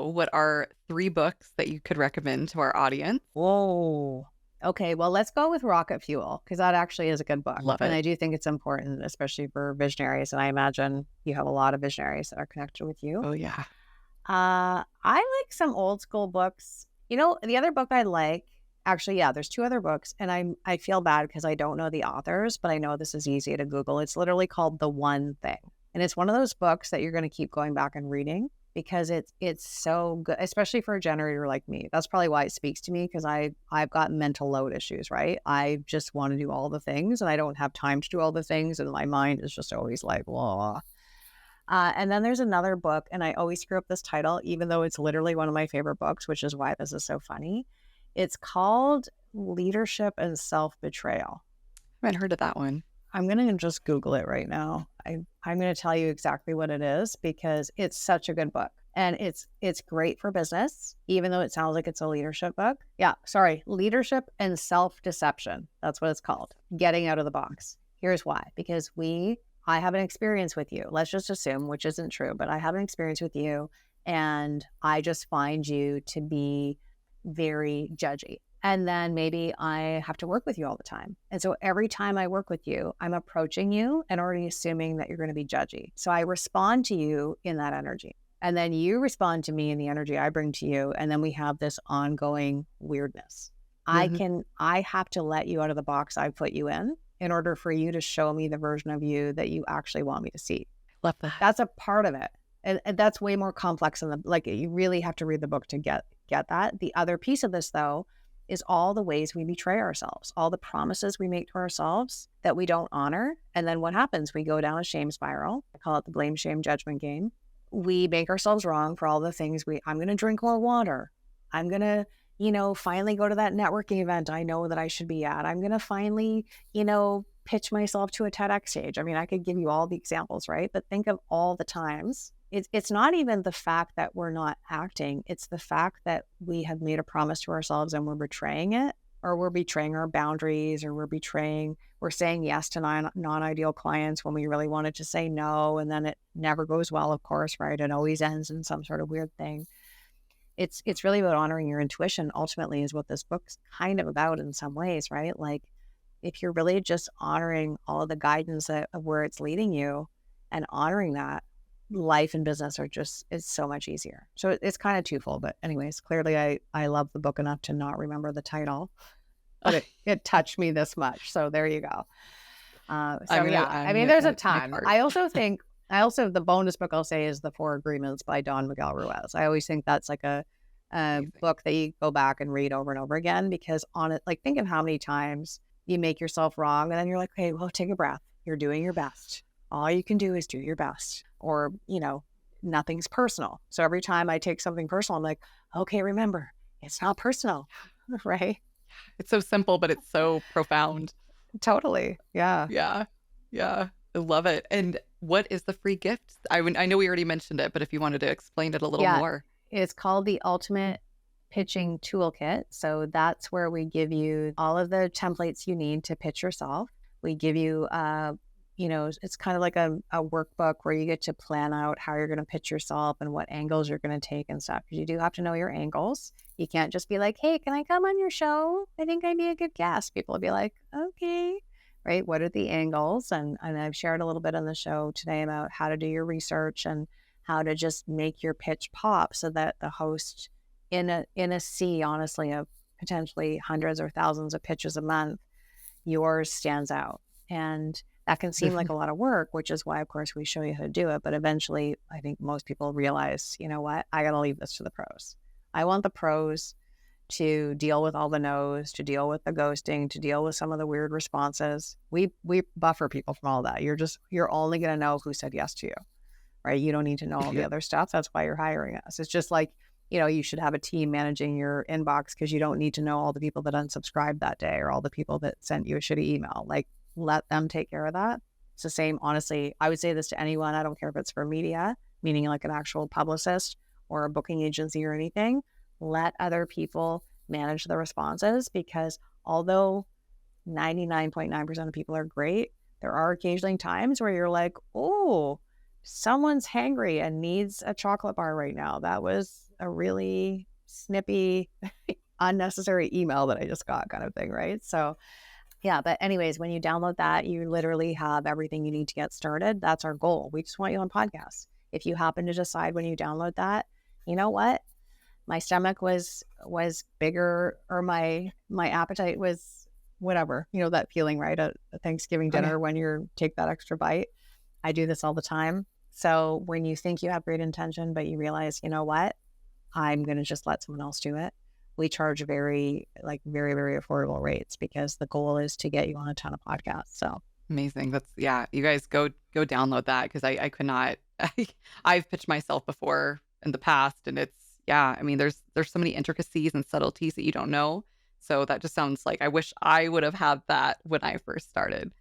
what are 3 books that you could recommend to our audience? Whoa. Okay, well, let's go with Rocket Fuel because that actually is a good book. Love it. And I do think it's important, especially for visionaries. And I imagine you have a lot of visionaries that are connected with you. Oh, yeah. I like some old school books. The other book I like, actually, yeah, there's 2 other books. And I feel bad because I don't know the authors, but I know this is easy to Google. It's literally called The One Thing. And it's one of those books that you're going to keep going back and reading because it's so good, especially for a generator like me. That's probably why it speaks to me because I've got mental load issues, right? I just want to do all the things and I don't have time to do all the things. And my mind is just always like, blah. And then there's another book, and I always screw up this title, even though it's literally one of my favorite books, which is why this is so funny. It's called Leadership and Self-Betrayal. I haven't heard of that one. I'm going to just Google it right now. I'm going to tell you exactly what it is because it's such a good book. And it's great for business, even though it sounds like it's a leadership book. Yeah, sorry, Leadership and Self-Deception. That's what it's called. Getting out of the box. Here's why. Because I have an experience with you. Let's just assume, which isn't true, but I have an experience with you, and I just find you to be very judgy. And then maybe I have to work with you all the time. And so every time I work with you, I'm approaching you and already assuming that you're going to be judgy. So I respond to you in that energy. And then you respond to me in the energy I bring to you. And then we have this ongoing weirdness. I have to let you out of the box I put you in order for you to show me the version of you that you actually want me to see. Love that. That's a part of it. And that's way more complex than you really have to read the book to get that. The other piece of this, though, is all the ways we betray ourselves, all the promises we make to ourselves that we don't honor. And then what happens? We go down a shame spiral. I call it the blame, shame, judgment game. We make ourselves wrong for all the things I'm going to drink more water. I'm going to, finally go to that networking event I know that I should be at. I'm going to finally, pitch myself to a TEDx stage. I mean, I could give you all the examples, right? But think of all the times. It's not even the fact that we're not acting. It's the fact that we have made a promise to ourselves and we're betraying it, or we're betraying our boundaries, or we're saying yes to non-ideal clients when we really wanted to say no. And then it never goes well, of course, right? It always ends in some sort of weird thing. It's really about honoring your intuition, ultimately, is what this book's kind of about in some ways, right? Like, if you're really just honoring all of the guidance of where it's leading you and honoring that, life and business it's so much easier. So it's kind of twofold, but anyways, clearly I love the book enough to not remember the title, but it touched me this much. So there you go. There's a ton. I also the bonus book I'll say is The Four Agreements by Don Miguel Ruiz. I always think that's like a book that you go back and read over and over again, because on it, think of how many times you make yourself wrong and then you're like, okay, well, take a breath. You're doing your best. All you can do is do your best. Or, nothing's personal. So every time I take something personal, I'm like, okay, remember, it's not personal, right? It's so simple, but it's so profound. Totally. Yeah. Yeah. Yeah. I love it. And what is the free gift? I know we already mentioned it, but if you wanted to explain it a little more. It's called the Ultimate Pitching Toolkit. So that's where we give you all of the templates you need to pitch yourself. We give you it's kind of like a workbook where you get to plan out how you're going to pitch yourself and what angles you're going to take and stuff. Because you do have to know your angles. You can't just be like, hey, can I come on your show? I think I'd be a good guest. People will be like, okay, right? What are the angles? And I've shared a little bit on the show today about how to do your research and how to just make your pitch pop so that the host in a sea, honestly, of potentially hundreds or thousands of pitches a month, yours stands out. And that can seem like a lot of work, which is why, of course, we show you how to do it. But eventually, I think most people realize, you know what? I got to leave this to the pros. I want the pros to deal with all the no's, to deal with the ghosting, to deal with some of the weird responses. We buffer people from all that. You're only going to know who said yes to you, right? You don't need to know all the other stuff. That's why you're hiring us. It's just like, you should have a team managing your inbox because you don't need to know all the people that unsubscribed that day or all the people that sent you a shitty email. Like, let them take care of that. It's the same, honestly. I would say this to anyone. I don't care if it's for media, meaning like an actual publicist or a booking agency or anything. Let other people manage the responses, because although 99.9% of people are great, there are occasionally times where you're like, oh, someone's hangry and needs a chocolate bar right now. That was a really snippy, unnecessary email that I just got, kind of thing, right? So yeah, but anyways, when you download that, you literally have everything you need to get started. That's our goal. We just want you on podcasts. If you happen to decide when you download that, you know what? My stomach was bigger, or my appetite was whatever, that feeling, right? At a Thanksgiving dinner when you take that extra bite. I do this all the time. So when you think you have great intention, but you realize, you know what? I'm going to just let someone else do it. We charge very, very affordable rates, because the goal is to get you on a ton of podcasts. So amazing. You guys go download that, because I could not I've pitched myself before in the past, and it's yeah, I mean, there's so many intricacies and subtleties that you don't know. So that just sounds like I wish I would have had that when I first started.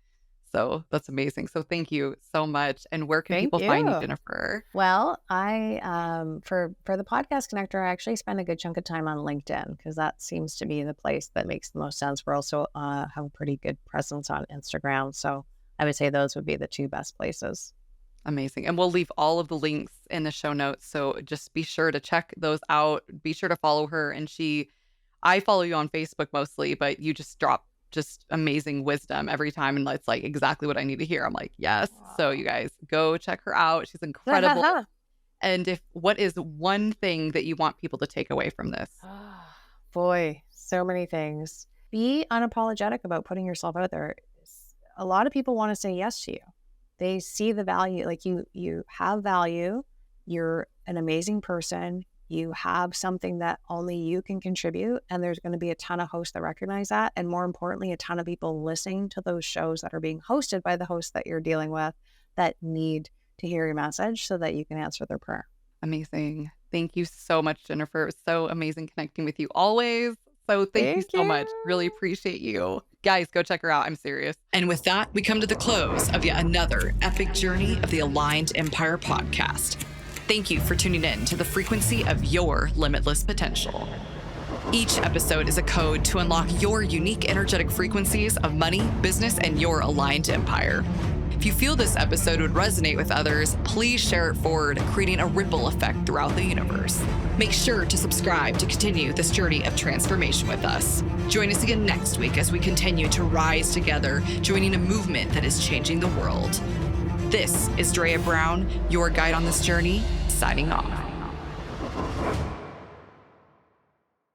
So that's amazing. So thank you so much. And where can Thank people find you, you. Jennifer? Well, I for the podcast connector, I actually spend a good chunk of time on LinkedIn because that seems to be the place that makes the most sense. We're also have a pretty good presence on Instagram, so I would say those would be the two best places. Amazing. And we'll leave all of the links in the show notes. So just be sure to check those out. Be sure to follow her. And I follow you on Facebook mostly, but you just drop just amazing wisdom every time. And it's like exactly what I need to hear. I'm like, yes. So you guys go check her out. She's incredible. And what is one thing that you want people to take away from this? Boy, so many things. Be unapologetic about putting yourself out there. A lot of people want to say yes to you. They see the value, like you have value. You're an amazing person. You have something that only you can contribute. And there's going to be a ton of hosts that recognize that. And more importantly, a ton of people listening to those shows that are being hosted by the hosts that you're dealing with that need to hear your message so that you can answer their prayer. Amazing. Thank you so much, Jennifer. It was so amazing connecting with you always. So thank you so much. Really appreciate you. Guys, go check her out. I'm serious. And with that, we come to the close of yet another epic journey of the Aligned Empire podcast. Thank you for tuning in to the frequency of your limitless potential. Each episode is a code to unlock your unique energetic frequencies of money, business, and your aligned empire. If you feel this episode would resonate with others, please share it forward, creating a ripple effect throughout the universe. Make sure to subscribe to continue this journey of transformation with us. Join us again next week as we continue to rise together, joining a movement that is changing the world. This is Drea Brown, your guide on this journey, signing off.